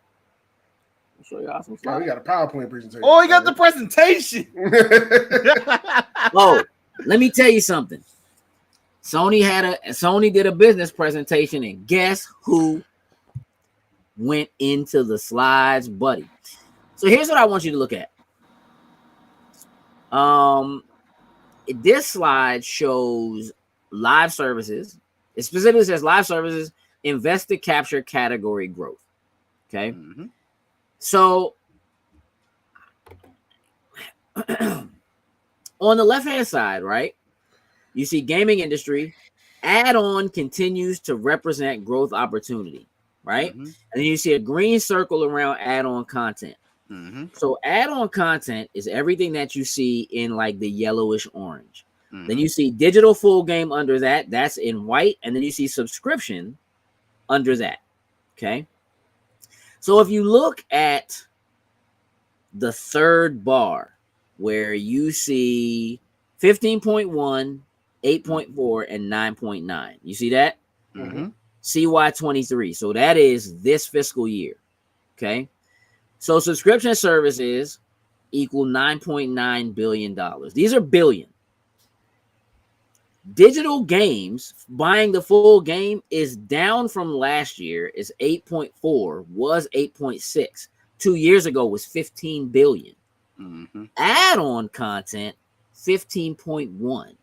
I'll show y'all some Oh, slides. we got a PowerPoint presentation. Oh, he got the presentation. Oh, let me tell you something. Sony did a business presentation, and guess who went into the slides, buddy? So here's what I want you to look at. This slide shows live services. It specifically says live services invest to capture category growth. Okay. Mm-hmm. So on the left-hand side, right, you see gaming industry add-on continues to represent growth opportunity, right? Mm-hmm. And then you see a green circle around add-on content. Mm-hmm. So add-on content is everything that you see in like the yellowish orange. Mm-hmm. Then you see digital full game under that. That's in white. And then you see subscription under that. Okay. So if you look at the third bar where you see 15.1, 8.4, and 9.9, you see that? Mm-hmm. CY23. So that is this fiscal year. Okay. So subscription services equal $9.9 billion. These are billion. Digital games, buying the full game, is down from last year. Is 8.4, was 8.6. 2 years ago was 15 billion. Mm-hmm. Add-on content, 15.1.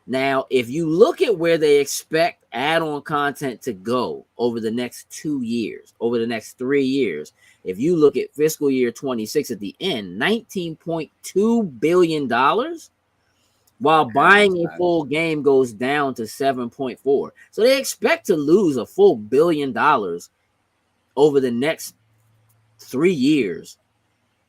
Now, if you look at where they expect add-on content to go over the next 2 years, over the next 3 years, if you look at fiscal year 26 at the end, $19.2 billion, while buying a full game goes down to 7.4. So they expect to lose a full $1 billion over the next 3 years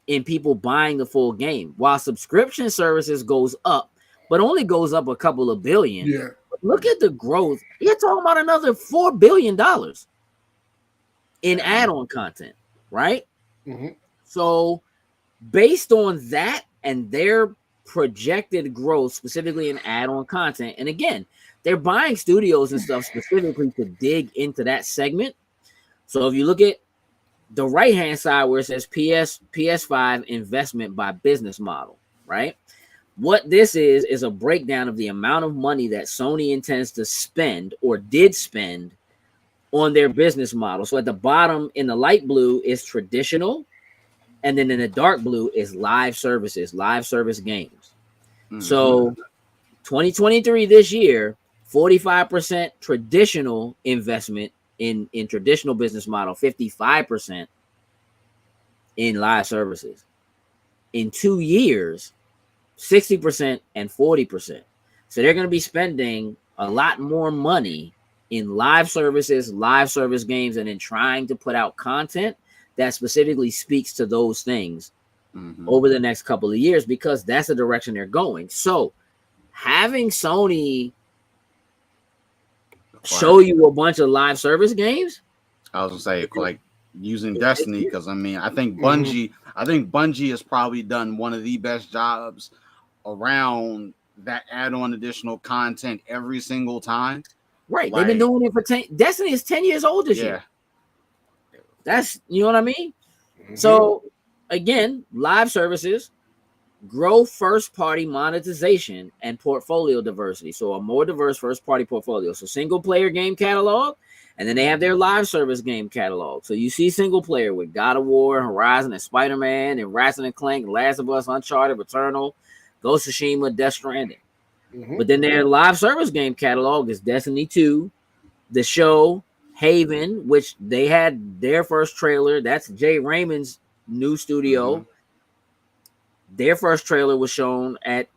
in people buying the full game, while subscription services goes up, but only goes up a couple of billion. Yeah. Look at the growth. You're talking about another $4 billion in add-on content, right? Mm-hmm. So based on that and their projected growth, specifically in add-on content, and again, they're buying studios and stuff specifically to dig into that segment. So if you look at the right-hand side where it says PS5 investment by business model, right? What this is a breakdown of the amount of money that Sony intends to spend or did spend on their business model. So at the bottom in the light blue is traditional, and then in the dark blue is live services, live service games. Mm-hmm. So 2023 this year, 45% traditional investment in traditional business model, 55% in live services. In 2 years, 60% and 40%. So they're going to be spending a lot more money in live services, live service games, and in trying to put out content that specifically speaks to those things over the next couple of years, because that's the direction they're going. So having Sony show you a bunch of live service games, I was gonna say, like using Destiny, because I mean, I think Bungie has probably done one of the best jobs around that add-on additional content every single time. Right. Like, they've been doing it for 10. Destiny is 10 years old this year. That's, you know what I mean? Mm-hmm. So again, live services grow first-party monetization and portfolio diversity. So a more diverse first-party portfolio. So single-player game catalog, and then they have their live service game catalog. So you see single-player with God of War, Horizon, and Spider-Man, and Ratchet and Clank, Last of Us, Uncharted, Returnal, Ghost of Tsushima, Death Stranding. Mm-hmm. But then their live service game catalog is Destiny 2, The Show, Haven, which they had their first trailer. That's Jay Raymond's new studio. Mm-hmm. Their first trailer was shown at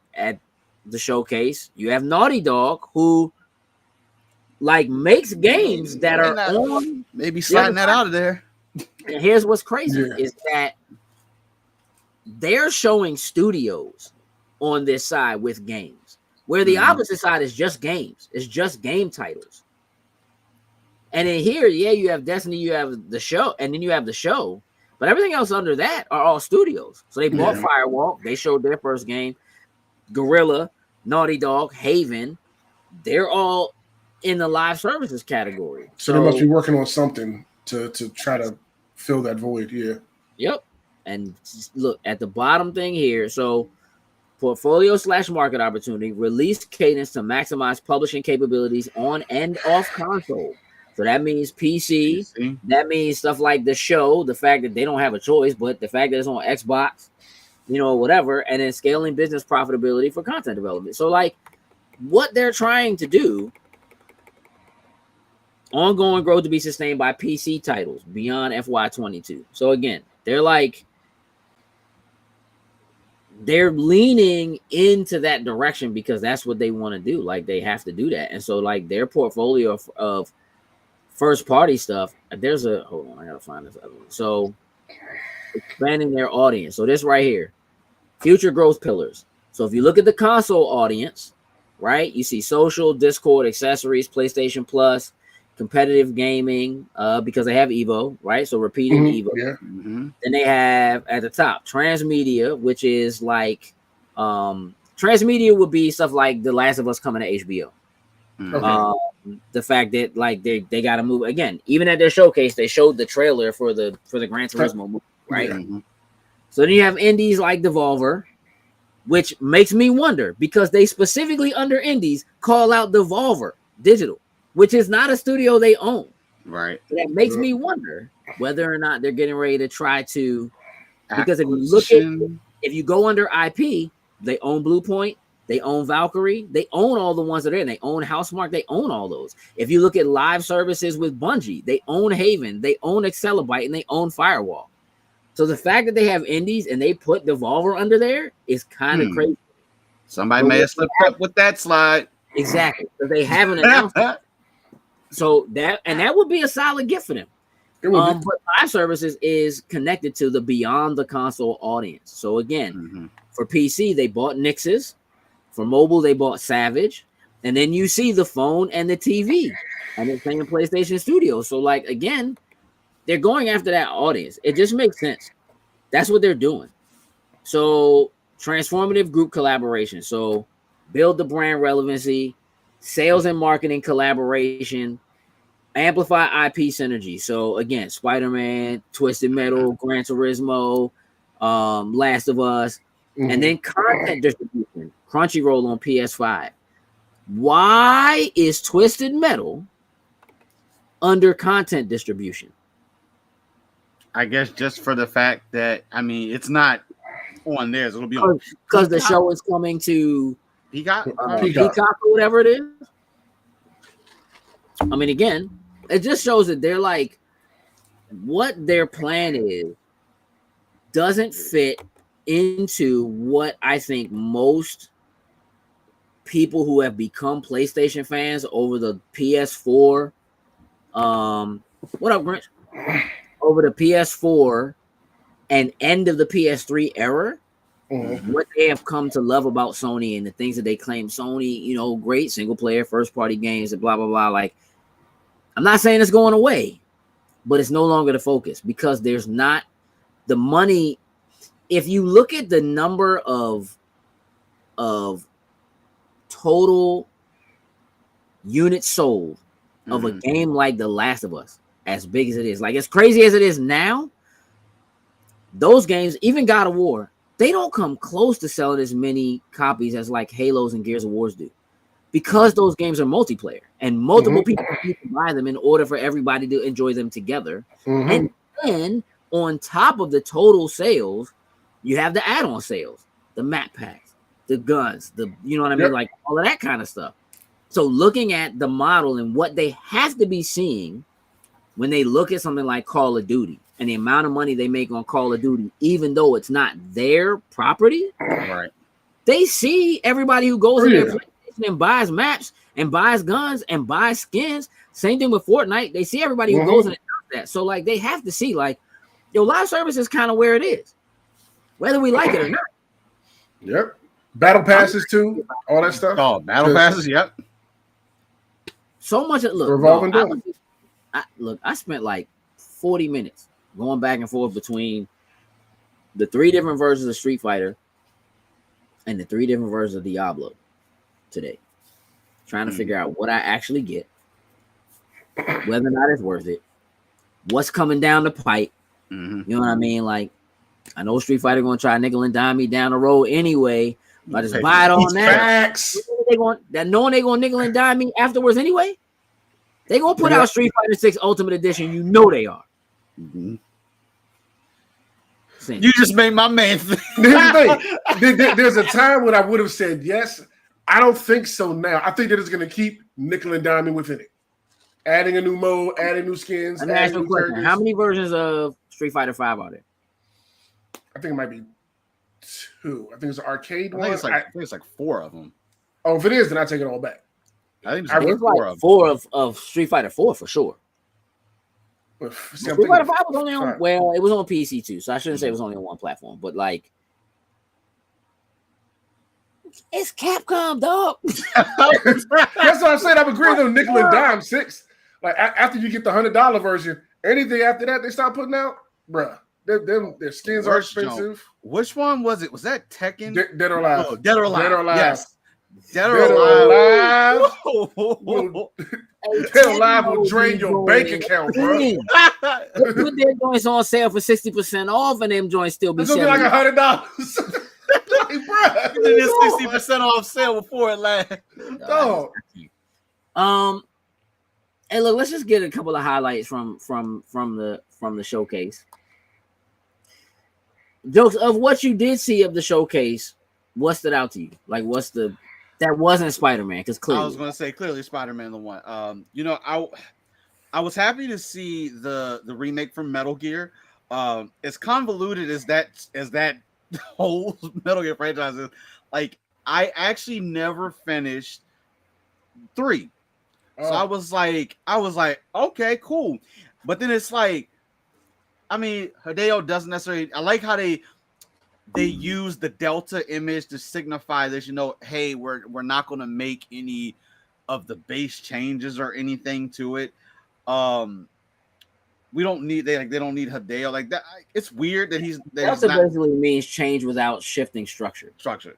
the showcase. You have Naughty Dog, who like makes games that are on. Maybe sliding that out of there. And here's what's crazy is that they're showing studios on this side with games, where the opposite side is just games. It's just game titles. And then here, yeah, you have Destiny, you have the show, and then you have the show. But everything else under that are all studios. So they bought Firewalk. They showed their first game. Guerrilla, Naughty Dog, Haven. They're all in the live services category. So they must be working on something to try to fill that void. Yeah. Yep. And look at the bottom thing here. So portfolio/market opportunity, release cadence to maximize publishing capabilities on and off console. So that means PC. That means stuff like the show, the fact that they don't have a choice, but the fact that it's on Xbox, whatever, and then scaling business profitability for content development. So like what they're trying to do, ongoing growth to be sustained by PC titles beyond FY22. So again, they're leaning into that direction because that's what they want to do. Like they have to do that. And so like their portfolio of first party stuff, hold on, I gotta find this other one. So expanding their audience. So this right here, future growth pillars. So if you look at the console audience, right, you see social, Discord, accessories, PlayStation Plus, competitive gaming, because they have Evo, right? So repeating Evo. Yeah. Then they have at the top transmedia, which is like transmedia would be stuff like The Last of Us coming to HBO. Okay. The fact that like they got to move again, even at their showcase, they showed the trailer for the Gran Turismo movie, right? Yeah. So then you have indies like Devolver, which makes me wonder because they specifically under indies call out Devolver Digital, which is not a studio they own. Right. So that makes me wonder whether or not they're getting ready to try to, because if you go under IP, they own Bluepoint, they own Valkyrie, they own all the ones that are in. They own Housemarque, they own all those. If you look at live services with Bungie, they own Haven, they own Accelerbyte, and they own Firewall. So the fact that they have indies and they put Devolver under there is kind of crazy. Somebody may have slipped up with that slide. Exactly. Because they haven't announced it. So that would be a solid gift for them. But live services is connected to the beyond the console audience. So again, for PC, they bought Nixes. For mobile, they bought Savage. And then you see the phone and the TV. And they're playing PlayStation Studios. So like, again, they're going after that audience. It just makes sense. That's what they're doing. So transformative group collaboration. So build the brand relevancy, sales and marketing collaboration, amplify IP synergy. So again, Spider-Man, Twisted Metal, Gran Turismo, Last of Us, and then content distribution, Crunchyroll on PS5. Why is Twisted Metal under content distribution? I guess just for the fact that, I mean, it's not on theirs. It'll be on because the show is coming to Peacock or whatever it is. I mean, again, it just shows that they're like, what their plan is doesn't fit into what I think most people who have become PlayStation fans over the PS4, what up, Grinch? Over the PS4 and end of the PS3 era, what they have come to love about Sony and the things that they claim Sony, great single player, first party games and blah, blah, blah. Like, I'm not saying it's going away, but it's no longer the focus because there's not the money. If you look at the number of total units sold of a game like The Last of Us, as big as it is, like as crazy as it is now, those games, even God of War, they don't come close to selling as many copies as like Halos and Gears of Wars do, because those games are multiplayer and multiple people need to buy them in order for everybody to enjoy them together. And then on top of the total sales, you have the add-on sales, the map packs, the guns, you know what I mean? Like all of that kind of stuff. So looking at the model and what they have to be seeing when they look at something like Call of Duty and the amount of money they make on Call of Duty, even though it's not their property, right? They see everybody who goes in their PlayStation and buys maps and buys guns and buys skins. Same thing with Fortnite. They see everybody who goes in and does that. So like they have to see like, live service is kind of where it is, whether we like it or not. Yep. Battle passes too, all that stuff. Oh, battle passes. Yep. So much. Look, Revolving no, door. I spent like 40 minutes going back and forth between the 3 different versions of Street Fighter and the 3 different versions of Diablo today, trying to figure out what I actually get, whether or not it's worth it, what's coming down the pipe. You know what I mean? Like, I know Street Fighter going to try nickel and dime me down the road anyway. I just buy it on now. Facts. Knowing they're going to nickel and dime me afterwards anyway. They're going to put out Street Fighter 6 Ultimate Edition. You know they are. Mm-hmm. You just made my man think. There's a time when I would have said yes. I don't think so now. I think that it's going to keep nickel and diming within it. Adding a new mode, adding new skins. Let me ask you a question. Characters. How many versions of Street Fighter 5 are there? I think it might be 2. I think it's an arcade one. I think it's like 4 of them. Oh, if it is, then I take it all back. I think it's like 4 of Street Fighter 4 for sure. Street Fighter 5 was only on, well, it was on PC too, so I shouldn't say it was only on one platform, but like, it's Capcom, dog. That's what I'm saying. I'm agreeing on nickel and dime 6. Like after you get the $100 version, anything after that they start putting out, bruh. Their skins are expensive. Which one was it? Was that Tekken? Dead or Alive. Oh, Dead or Alive. Dead or Alive. Yes. Dead or Alive. Dead or Alive will drain your bank account, bro. Put their joints on sale for 60% off, and them joints still be it's gonna be like $100. Like, bro, it is 60% off sale before it lands. Dog. Hey, look, let's just get a couple of highlights from the showcase. Jokes of what you did see of the showcase. What stood out to you? Like, that wasn't Spider-Man? Because clearly, I was going to say clearly Spider-Man the one. I was happy to see the remake from Metal Gear. As convoluted as that whole Metal Gear franchise is, like, I actually never finished 3. So I was like, okay, cool. But then it's like, I mean, Hideo doesn't necessarily. I like how they use the Delta image to signify this. Hey, we're not going to make any of the base changes or anything to it. We don't need they don't need Hideo like that. It's weird that Delta basically means change without shifting structure.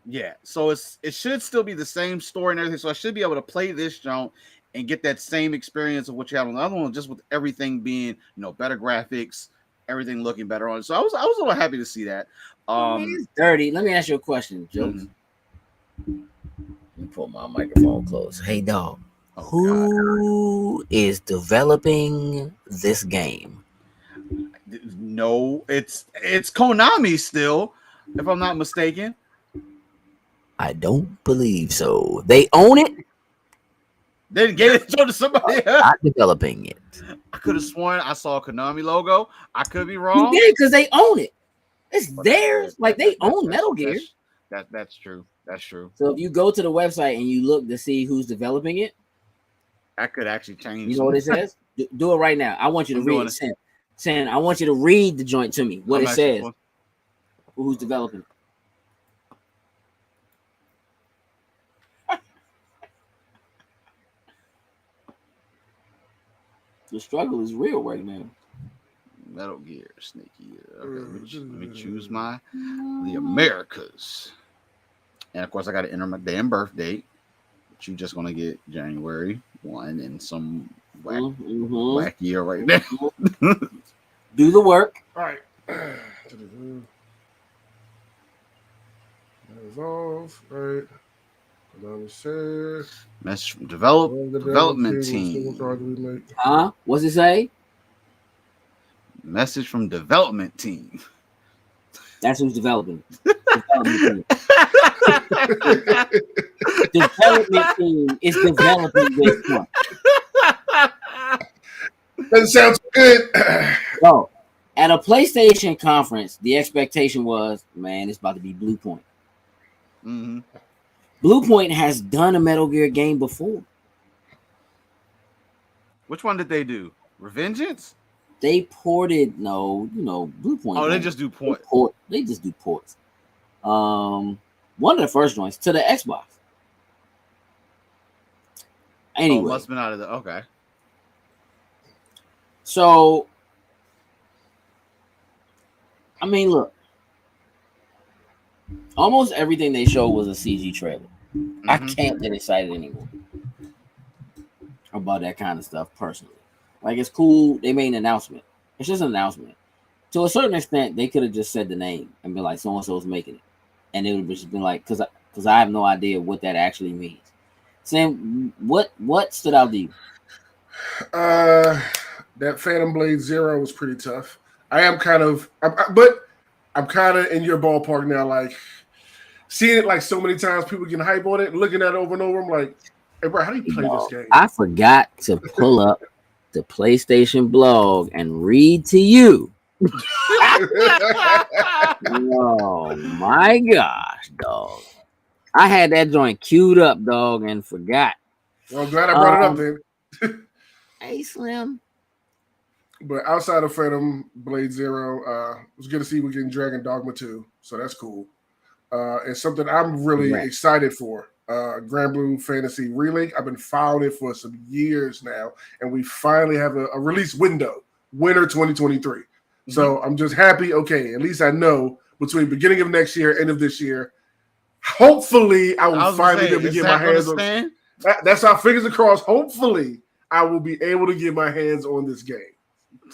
Yeah. So it should still be the same story and everything. So I should be able to play this jump and get that same experience of what you have on the other one, just with everything being better graphics. Everything looking better on it. So I was a little happy to see that. It's dirty. Let me ask you a question, Joe. Let me pull my microphone close. Hey, dog. Who is developing this game? No, it's Konami still, if I'm not mistaken. I don't believe so. They own it. They gave it to somebody else. Not developing it. I could have sworn I saw a Konami logo. I could be wrong. You did, because they own it. It's theirs. Like, they own Metal Gear. That's true. That's true. So if you go to the website and you look to see who's developing it, I could actually change. You know what it says? Do it right now. I want you to read it. Sen, I want you to read the joint to me. What it says. Who's developing it? The struggle is real right now. Metal Gear, Sneaky. Okay, let me choose the Americas. And of course, I got to enter my damn birth date. But you just gonna get January 1 and some whack year right now. Do the work. All right. Evolve. All right. Message from development team. Huh? What's it say? Message from development team. That's who's developing. Development team is developing this one. Doesn't sound so good. So, at a PlayStation conference, the expectation was, man, it's about to be Blue Point. Mm-hmm. Blue Point has done a Metal Gear game before. Which one did they do? Revengeance? They ported Blue Point. Oh, they just do ports. They just do ports. One of the first joints to the Xbox. Anyway, must have been out of the okay. So, I mean, look, almost everything they showed was a CG trailer. I can't get excited anymore about that kind of stuff personally. Like, it's cool. They made an announcement. It's just an announcement. To a certain extent, they could have just said the name and been like, so and so's making it, and it would have just been like, because I have no idea what that actually means. Sam, what stood out to you? That Phantom Blade Zero was pretty tough. I'm kind of in your ballpark now. Like, seeing it like so many times, people getting hype on it, looking at it over and over. I'm like, hey, bro, how do you play this game? I forgot to pull up the PlayStation blog and read to you. Oh my gosh, dog. I had that joint queued up, dog, and forgot. Well, I'm glad I brought it up then. Hey, Slim. But outside of Phantom Blade Zero, it was good to see we're getting Dragon Dogma 2, so that's cool. And something I'm really excited for, Grand Blue Fantasy Relink. I've been following it for some years now, and we finally have a release window, winter 2023. So I'm just happy. Okay, at least I know between beginning of next year, end of this year, hopefully I will finally be able to get my hands on. That's our fingers crossed. Hopefully I will be able to get my hands on this game.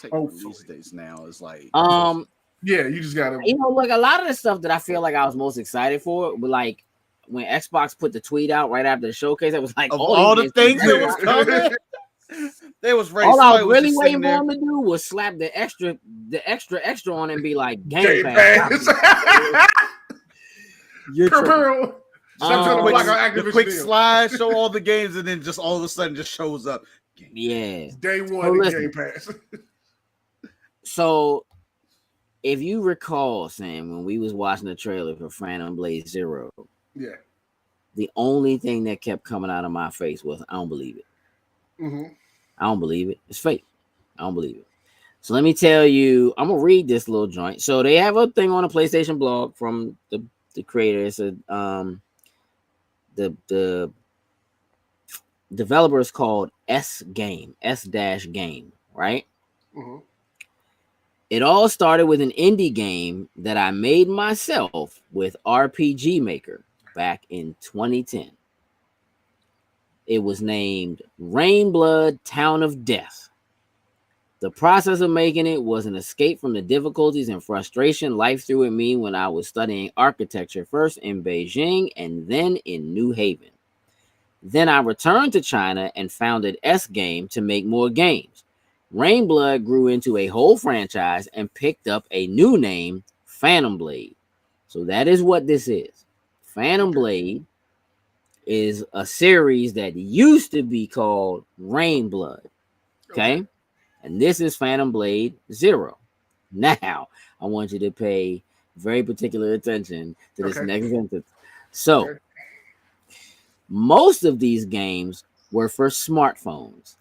These days now is like yeah, you just gotta look, a lot of the stuff that I feel like I was most excited for, but like when Xbox put the tweet out right after the showcase, it was like all the things that was coming. They was ready. All I was really waiting for them to do was slap the extra on it and be like Game Pass. You're Stop trying to block our Activision quick deal. slide, show all the games, and then just all of a sudden just shows up. Yeah, day one in Game Pass. So, if you recall, Sam, when we was watching the trailer for Phantom Blade Zero, the only thing that kept coming out of my face was, I don't believe it. I don't believe it. It's fake. I don't believe it. So let me tell you, I'm gonna read this little joint. So they have a thing on a PlayStation blog from the creator. It's a the developer is called S-Game, right? It all started with an indie game that I made myself with RPG Maker back in 2010. It was named Rainblood Town of Death. The process of making it was an escape from the difficulties and frustration life threw at me when I was studying architecture, first in Beijing and then in New Haven. Then I returned to China and founded S-Game to make more games. Rainblood grew into a whole franchise and picked up a new name, Phantom Blade. So that is what this is. Phantom Blade is a series that used to be called Rainblood. Okay? And this is Phantom Blade Zero. Now, I want you to pay very particular attention to this next sentence. So, most of these games were for smartphones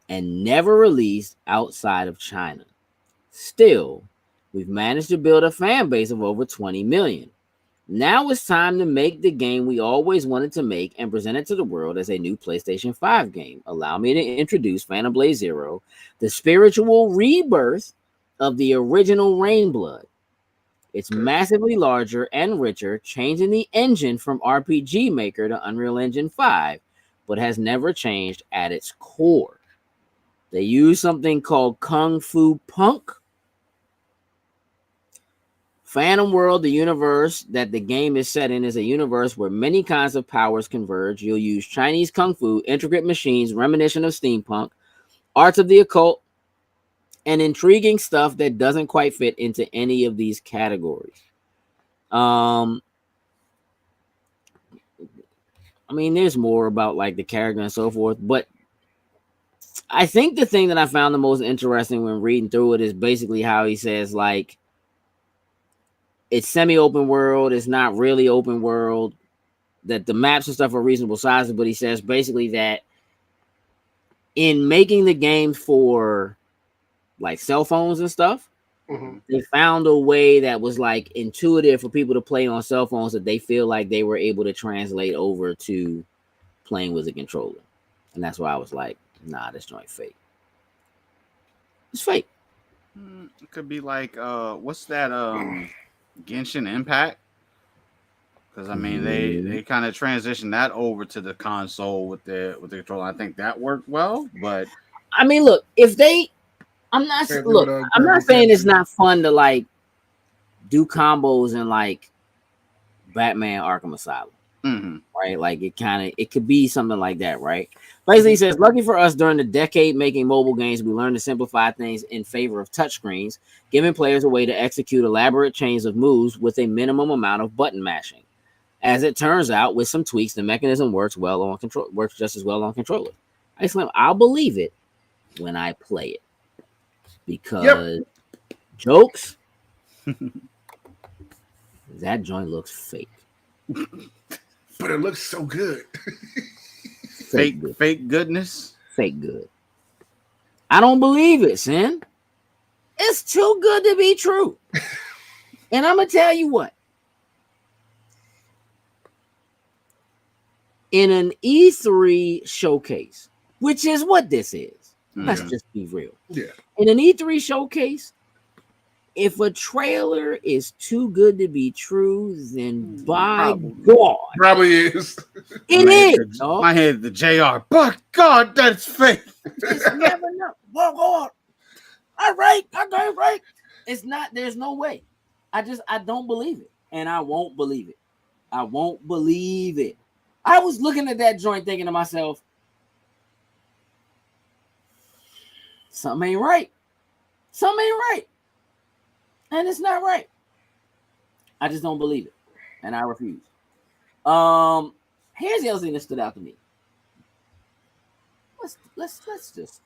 and never released outside of China. Still, we've managed to build a fan base of over 20 million. Now it's time to make the game we always wanted to make and present it to the world as a new PlayStation 5 game. Allow me to introduce Phantom Blade Zero, the spiritual rebirth of the original Rainblood. It's massively larger and richer, changing the engine from RPG Maker to Unreal Engine 5, but has never changed at its core. They use something called Kung Fu Punk. Phantom World, the universe that the game is set in, is a universe where many kinds of powers converge. You'll use Chinese Kung Fu, intricate machines, reminiscent of steampunk, arts of the occult, and intriguing stuff that doesn't quite fit into any of these categories. I mean, there's more about like the character and so forth, but I think the thing that I found the most interesting when reading through it is basically how he says, like, it's semi-open world, it's not really open world, that the maps and stuff are reasonable sizes, but he says basically that in making the game for like cell phones and stuff, Mhm. They found a way that was like intuitive for people to play on cell phones that they feel like they were able to translate over to playing with a controller. And that's why I was like, nah, this joint fake. It's fake. It could be like what's that Genshin Impact? Because I mean they kind of transitioned that over to the console with the controller. I think that worked well, but I mean, look, if they I'm not Can't do look, it, I'm not grab saying the it's not fun to like do combos in like Batman Arkham Asylum. mhm. Right? Like it could be something like that, right? Basically, he says, lucky for us, during the decade making mobile games, we learned to simplify things in favor of touchscreens, giving players a way to execute elaborate chains of moves with a minimum amount of button mashing. As it turns out, with some tweaks, the mechanism works just as well on controller. I'll believe it when I play it. Because jokes, that joint looks fake. But it looks so good. Fake goodness. Fake good. I don't believe it, Sin. It's too good to be true. And I'm going to tell you what. In an E3 showcase, which is what this is, let's just be real. Yeah. In an E3 showcase, if a trailer is too good to be true, then by God, Probably is. It is. My head, the JR. By God, that's fake. It's never know. Well, God. All right. It's not. There's no way. I don't believe it, and I won't believe it. I won't believe it. I was looking at that joint, thinking to myself, something ain't right. Something ain't right. And it's not right. I just don't believe it. And I refuse. Here's the other thing that stood out to me. Let's just.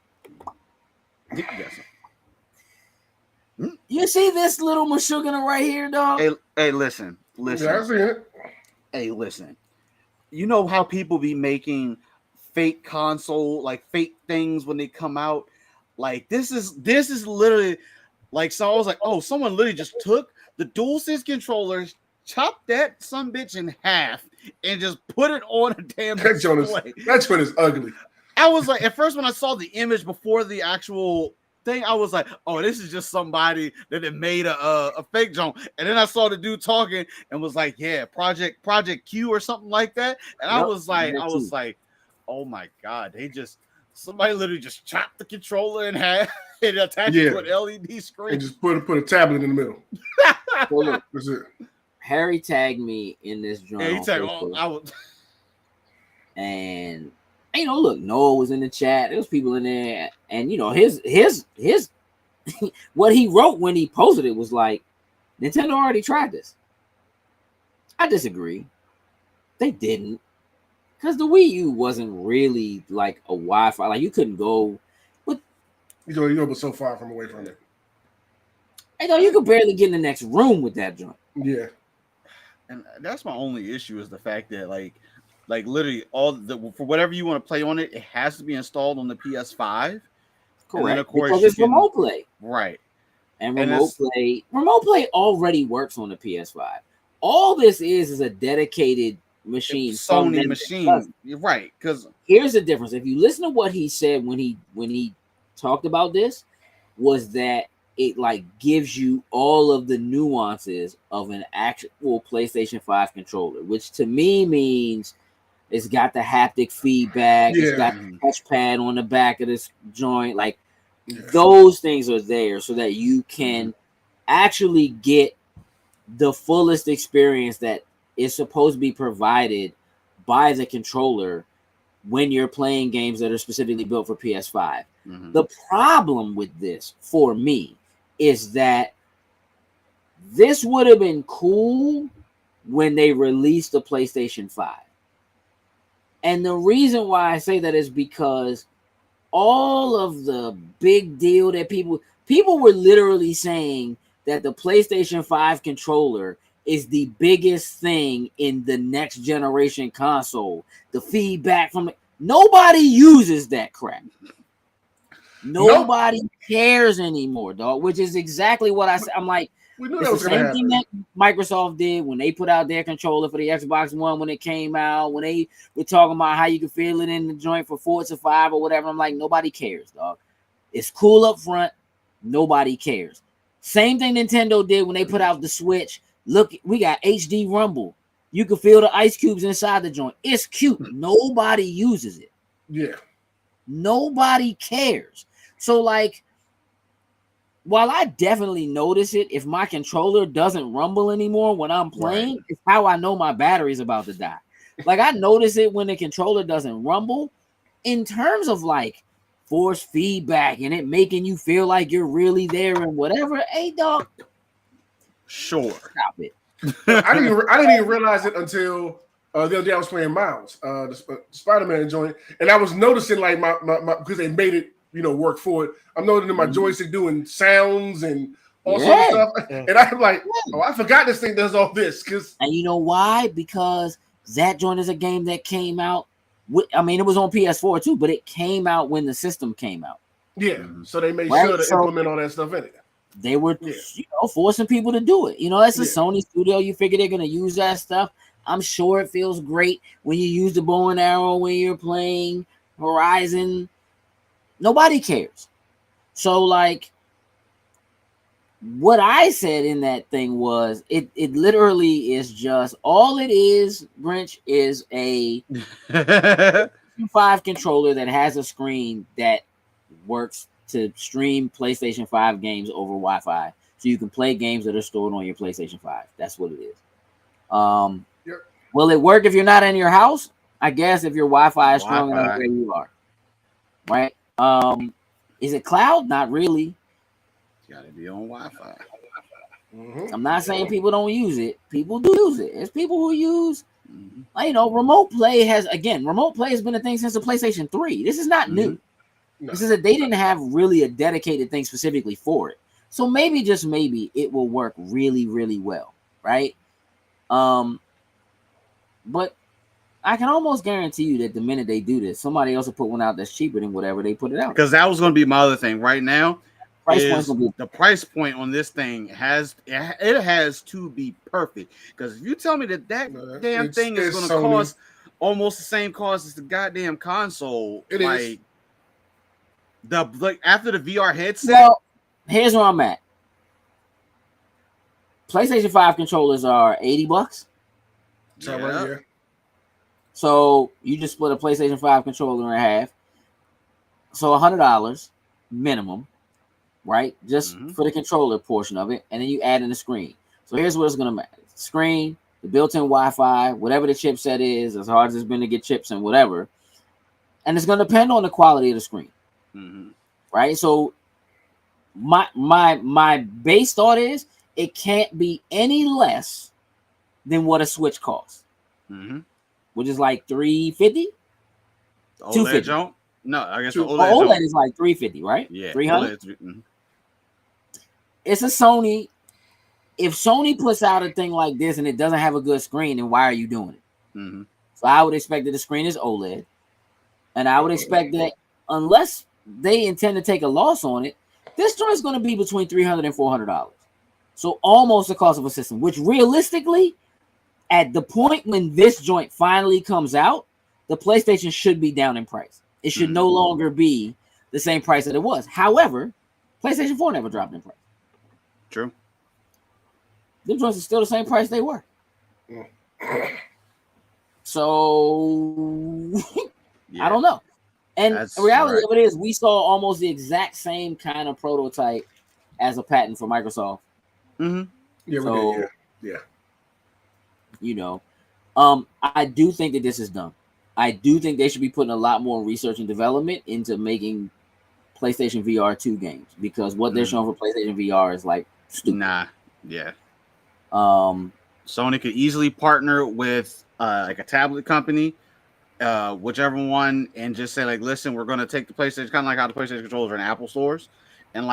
You see this little Meshuggah right here, dog? Hey, listen. Yeah, I see it. Hey, listen. You know how people be making fake console, like fake things when they come out? Like this is literally like, so I was like, oh, someone literally just took the DualSense controllers, chopped that some bitch in half, and just put it on a damn display. That joint is ugly. I was like, at first when I saw the image before the actual thing, I was like, oh, this is just somebody that had made a fake joint. And then I saw the dude talking and was like, yeah, Project Q or something like that. And I was like, oh my God, somebody literally just chopped the controller in half and attached it to an LED screen. And just put a tablet in the middle. Well, look, that's it. Harry tagged me in this joint. Yeah, he tagged and look, Noah was in the chat. There was people in there, and his what he wrote when he posted it was like, Nintendo already tried this. I disagree. They didn't. Because the Wii U wasn't really like a Wi-Fi. Like, you couldn't go. You go so far from away from it. You could barely get in the next room with that joint. Yeah. And that's my only issue is the fact that like literally for whatever you want to play on it, it has to be installed on the PS5. Correct. And of course, because it's remote play. Right. And remote play already works on the PS5. All this is a dedicated machine. Sony machine. You're right. Because here's the difference. If you listen to what he said when he talked about this, was that it like gives you all of the nuances of an actual PlayStation 5 controller, which to me means it's got the haptic feedback, it's got the touchpad on the back of this joint. Like those things are there so that you can actually get the fullest experience that is supposed to be provided by the controller when you're playing games that are specifically built for PS5. The problem with this for me is that this would have been cool when they released the PlayStation 5. And the reason why I say that is because all of the big deal that people were literally saying that the PlayStation 5 controller is the biggest thing in the next generation console. The feedback from nobody uses that crap. Nobody cares anymore, dog. Which is exactly what I said. I'm like, We knew it's that was the going to same happen. thing that Microsoft did when they put out their controller for the Xbox One when it came out. When they were talking about how you can feel it in the joint for Forza 5 or whatever. I'm like, nobody cares, dog. It's cool up front. Nobody cares. Same thing Nintendo did when they put out the Switch. Look, we got HD Rumble. You can feel the ice cubes inside the joint. It's cute. Nobody uses it. Yeah. Nobody cares. So, like, while I definitely notice it, if my controller doesn't rumble anymore when I'm playing, it's how I know my battery's about to die. Like, I notice it when the controller doesn't rumble. In terms of, like, force feedback and it making you feel like you're really there and whatever, hey, dog. Sure. Stop it. I didn't even realize it until the other day I was playing Miles, the Spider-Man joint, and I was noticing like my because they made it, work for it. I'm noticing my joystick doing sounds and all sorts of stuff, and I'm like, oh, I forgot this thing does all this. And you know why? Because that joint is a game that came out. It was on PS4 too, but it came out when the system came out. Yeah, so they made sure to implement all that stuff in it. They were, forcing people to do it. It's a Sony studio. You figure they're going to use that stuff. I'm sure it feels great when you use the bow and arrow when you're playing Horizon. Nobody cares. So, like, what I said in that thing was it literally is just all it is, Grinch, is a 5 controller that has a screen that works to stream PlayStation 5 games over Wi-Fi, so you can play games that are stored on your PlayStation 5. That's what it is. Will it work if you're not in your house? I guess if your Wi-Fi is strong enough where you are. Right? Is it cloud? Not really. You gotta be on Wi-Fi. I'm not saying people don't use it. People do use it. There's people who use, remote play has been a thing since the PlayStation 3. This is not new. No. This is that they didn't have really a dedicated thing specifically for it. So maybe, just maybe, it will work really, really well, right? But I can almost guarantee you that the minute they do this, somebody else will put one out that's cheaper than whatever they put it out. Because that was going to be my other thing. Right now, the price point on this thing has to be perfect. Because if you tell me that damn thing is going to cost almost the same cost as the goddamn console, after the VR headset. Well, here's where I'm at. PlayStation 5 controllers are $80. Yeah. So you just split a PlayStation 5 controller in half. So $100 minimum, right? Just for the controller portion of it, and then you add in the screen. So here's what it's gonna matter: screen, the built-in Wi-Fi, whatever the chipset is, as hard as it's been to get chips and whatever, and it's gonna depend on the quality of the screen, right? So my base thought is it can't be any less than what a Switch costs, which is like $350. OLED jump? No, I guess OLED is like $350, right? Yeah, $300. It's a Sony. If Sony puts out a thing like this and it doesn't have a good screen, then why are you doing it? So I would expect that the screen is OLED, and I would expect that unless they intend to take a loss on it, this joint is going to be between $300 and $400. So almost the cost of a system, which realistically, at the point when this joint finally comes out, the PlayStation should be down in price. It should no longer be the same price that it was. However, PlayStation 4 never dropped in price. True. Them joints are still the same price they were. So I don't know. And the reality of it is we saw almost the exact same kind of prototype as a patent for Microsoft. Yeah, so, we did. Yeah. I do think that this is dumb. I do think they should be putting a lot more research and development into making PlayStation VR 2 games, because what they're showing for PlayStation VR is like stupid. Nah, yeah. Sony could easily partner with like a tablet company, whichever one, and just say like, listen, we're going to take the PlayStation, kind of like how the PlayStation controllers are in Apple stores, and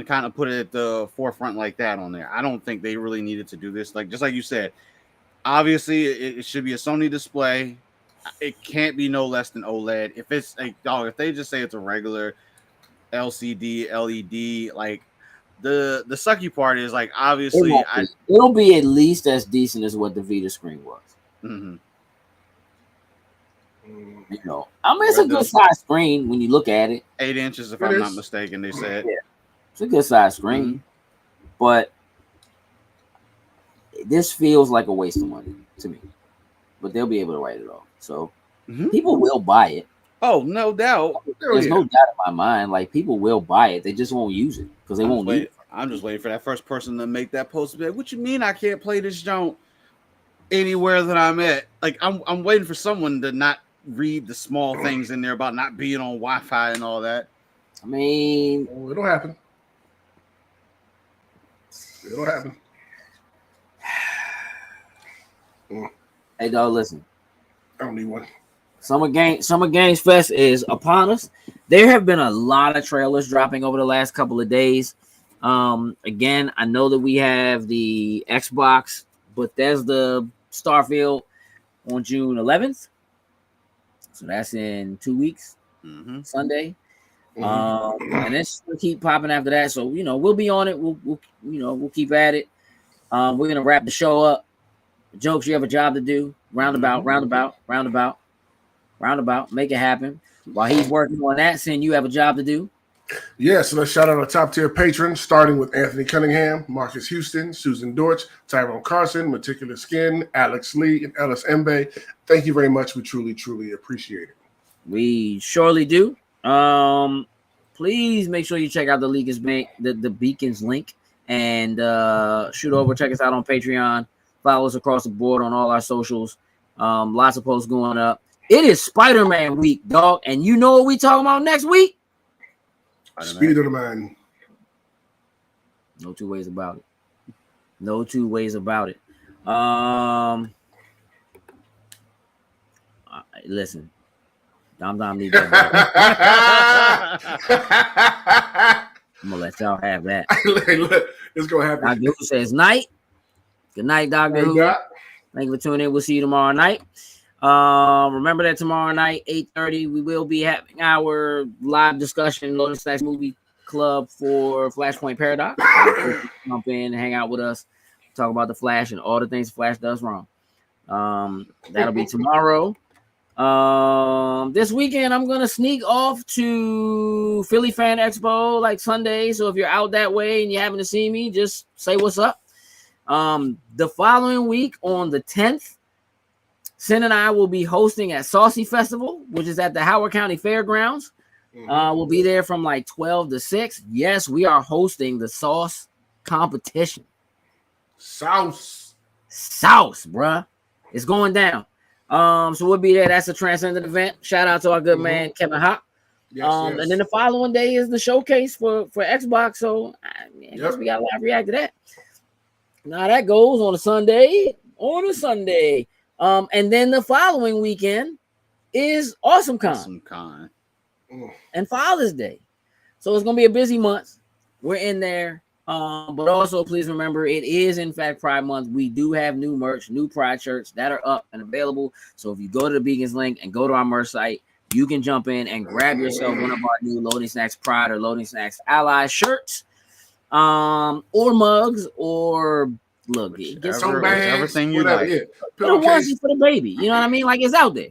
kind of put it at the forefront like that on there. I don't think they really needed to do this. Like, just like you said, obviously it should be a Sony display. It can't be no less than OLED. If it's if they just say it's a regular LCD, LED. Like the sucky part is like obviously it'll be at least as decent as what the Vita screen was. Mm-hmm. You know, I mean, it's a good size screen when you look at it. 8 inches, if I'm not mistaken, they said. Yeah, it's a good size screen, but this feels like a waste of money to me. But they'll be able to write it off, so people will buy it. Oh, no doubt. There's no doubt in my mind. Like, people will buy it, they just won't use it because they won't need it. I'm just waiting for that first person to make that post. Like, what you mean I can't play this junk anywhere that I'm at? Like, I'm waiting for someone to not read the small things in there about not being on Wi-Fi and all that. I mean, it'll happen. It'll happen. Hey, dog, listen. I don't need one. Summer Games Fest is upon us. There have been a lot of trailers dropping over the last couple of days. Again, I know that we have the Xbox Bethesda Starfield on June 11th. So that's in 2 weeks, Sunday. And it's will keep popping after that. So, you know, we'll be on it. We'll keep at it. We're going to wrap the show up. Jokes, you have a job to do. Roundabout. Make it happen. While he's working on that, Sin, you have a job to do. Yeah, so let's shout out our top tier patrons, starting with Anthony Cunningham, Marcus Houston, Susan Dortch, Tyrone Carson, Meticulous Skin, Alex Lee, and Ellis Mbe. Thank you very much. We truly, truly appreciate it. We surely do. Please make sure you check out the Beacons link and shoot over. Check us out on Patreon. Follow us across the board on all our socials. Lots of posts going up. It is Spider-Man week, dog. And you know what we talking about next week? Spider-Man. No two ways about it. Listen. Dom need that. I'm gonna let y'all have that. Look, it's gonna happen. Dr. Who says night. Good night, Dr. Who. Thank you for tuning in. We'll see you tomorrow night. Remember that tomorrow night, 8:30, we will be having our live discussion, Loading Stacks Movie Club for Flashpoint Paradox. Jump in and hang out with us, talk about the Flash and all the things Flash does wrong. That'll be tomorrow. This weekend, I'm gonna sneak off to Philly Fan Expo like Sunday. So if you're out that way and you happen to see me, just say what's up. The following week on the 10th, Sin and I will be hosting at Saucy Festival, which is at the Howard County Fairgrounds. We'll be there from like 12 to 6. Yes, we are hosting the sauce competition. Sauce, bruh. It's going down. So we'll be there. That's a transcendent event. Shout out to our good man, Kevin Hop. Yes. And then the following day is the showcase for Xbox. So I guess we got to live react to that. Now that goes on a Sunday. And then the following weekend is AwesomeCon. And Father's Day. So it's gonna be a busy month. We're in there. But also please remember it is in fact Pride Month. We do have new merch, new Pride shirts that are up and available. So if you go to the Beacons link and go to our merch site, you can jump in and grab yourself one of our new Loading Snacks Pride or Loading Snacks Ally shirts, or mugs, or look, get some bags, everything you like. Put a onesie for the baby. You know what I mean? Like, it's out there.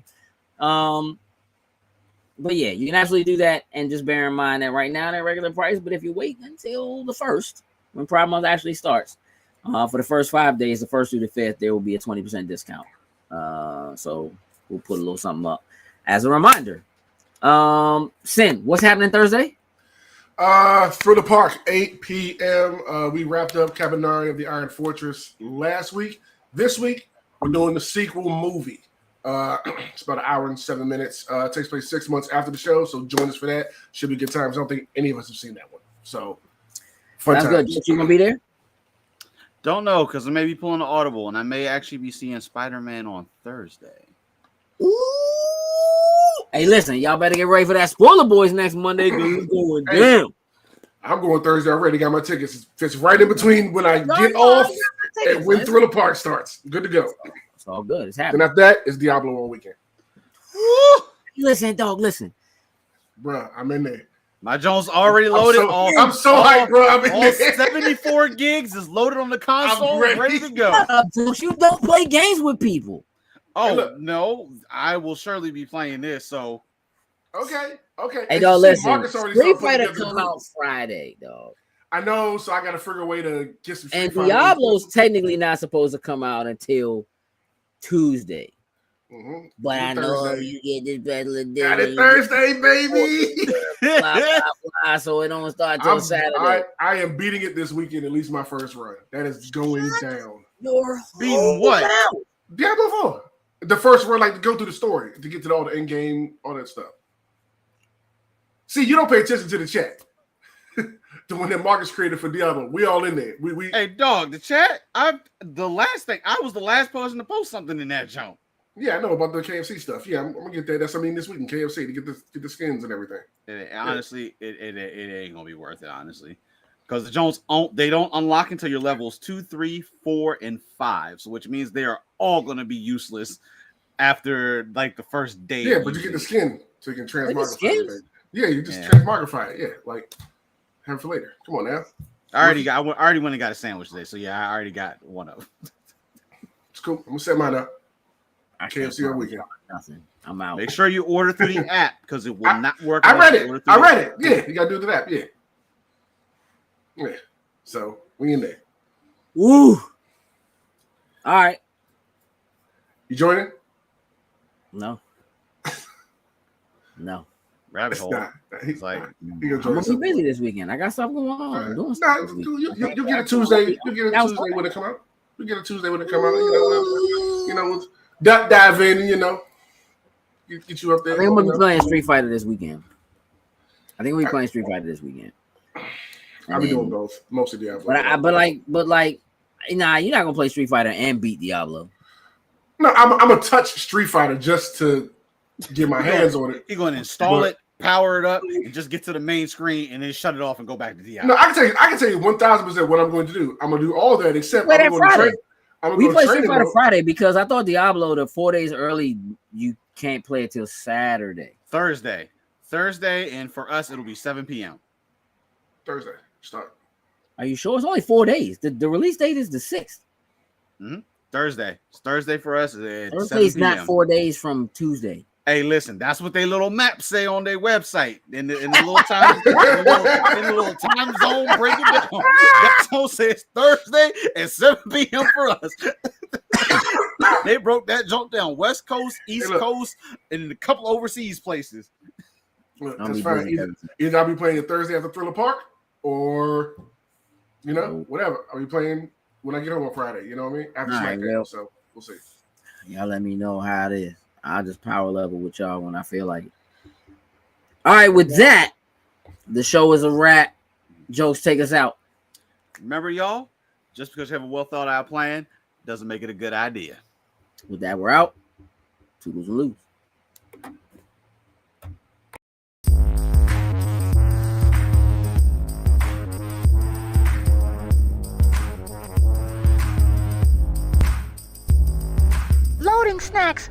But yeah, you can absolutely do that. And just bear in mind that right now they're regular price. But if you wait until the 1st, when Pride Month actually starts, for the first 5 days, the 1st through the 5th, there will be a 20% discount. So we'll put a little something up as a reminder. Sin, what's happening Thursday? Through the Park, 8 p.m. We wrapped up Cabinari of the Iron Fortress last week. This week, we're doing the sequel movie. It's about 1 hour and 7 minutes. It takes place 6 months after the show, so join us for that. Should be good times. I don't think any of us have seen that one. So, fun times. Good. You gonna be there? Don't know, because I may be pulling an audible, and I may actually be seeing Spider-Man on Thursday. Ooh. Hey, listen, y'all better get ready for that Spoiler Boys next Monday. It's going down. I'm going Thursday already. Got my tickets. It fits right in between when I get off and when Thriller Park starts. Good to go. It's all good. It's happening. And after that, it's Diablo all weekend. Listen, dog, listen. Bruh, I'm in there. My Jones already loaded. I'm so hyped, bro. All 74 gigs is loaded on the console, ready to go. You don't play games with people. Oh, no. I will surely be playing this, so. Okay. Hey, dog, listen. Street Fighter come out Friday, dog. I know, so I got to figure a way to get some Street Fighter. And Diablo's technically not supposed to come out until Tuesday. Mm-hmm. But I know you get this battle of day. Got it Thursday, baby. Blah, so it don't start till Saturday. I am beating it this weekend, at least my first run. That is going down. You're beating what? Diablo 4. The first run, like to go through the story, to get to all the end game, all that stuff. See, you don't pay attention to the chat. The one that Marcus created for Diablo. We all in there. We Hey, dog, the chat. I was the last person to post something in that jump. Yeah, I know about the KFC stuff. Yeah, I'm gonna get that. That's this week in KFC to get the skins and everything. Honestly, it ain't gonna be worth it, honestly, because the Jones they don't unlock until your levels 2, 3, 4, and 5. So which means they are all gonna be useless after like the first day. Yeah, but you get the skin so you can transmogrify it. Yeah, you just Yeah. transmogrify it. Yeah, like have it for later. Come on now. I already went and got a sandwich today, so yeah, I already got one of them. It's cool. I'm gonna set mine up. I KFC on weekend. Nothing. I'm out. Make sure you order through the app because it will not work. I read it. Yeah, you gotta do the app. Yeah. So we in there. Woo. All right. You joining? No. No. Rabbit hole. It's like I'm gonna be busy this weekend. I got stuff going on. I'm doing stuff. You get a Tuesday. You get a Tuesday when it come out. You get a Tuesday when it come out. You know, dive in. You know, get you up there. I think I'm gonna be playing Street Fighter this weekend. I'll be doing both. Most of Diablo. But nah, you're not gonna play Street Fighter and beat Diablo. No, I'm gonna touch Street Fighter just to get my hands on it. You're gonna install it, power it up, and just get to the main screen and then shut it off and go back to Diablo. No, I can tell you 1,000% what I'm going to do. I'm gonna do all that except we play Street Fighter Friday because I thought Diablo the 4 days early you can't play it till Saturday. Thursday, and for us it'll be 7 p.m. Thursday start. Are you sure? It's only 4 days. The release date is the 6th. Mm-hmm. Thursday. It's Thursday for us. Thursday's not 4 days from Tuesday. Hey, listen, that's what they little maps say on their website. In the little time, in the little time zone, break it down. That zone says Thursday at 7 p.m. for us. They broke that jump down West Coast, East Coast, and a couple overseas places. Look, that's fine. Either I'll be playing it Thursday after Thriller Park, or whatever. I'll be playing when I get home on Friday. You know what I mean? After SmackDown. So we'll see. Y'all let me know how it is. I'll just power level with y'all when I feel like it. All right, with that, the show is a wrap. Jokes, take us out. Remember, y'all, just because you have a well thought out plan doesn't make it a good idea. With that, we're out. Toodles and loose. Loading snacks.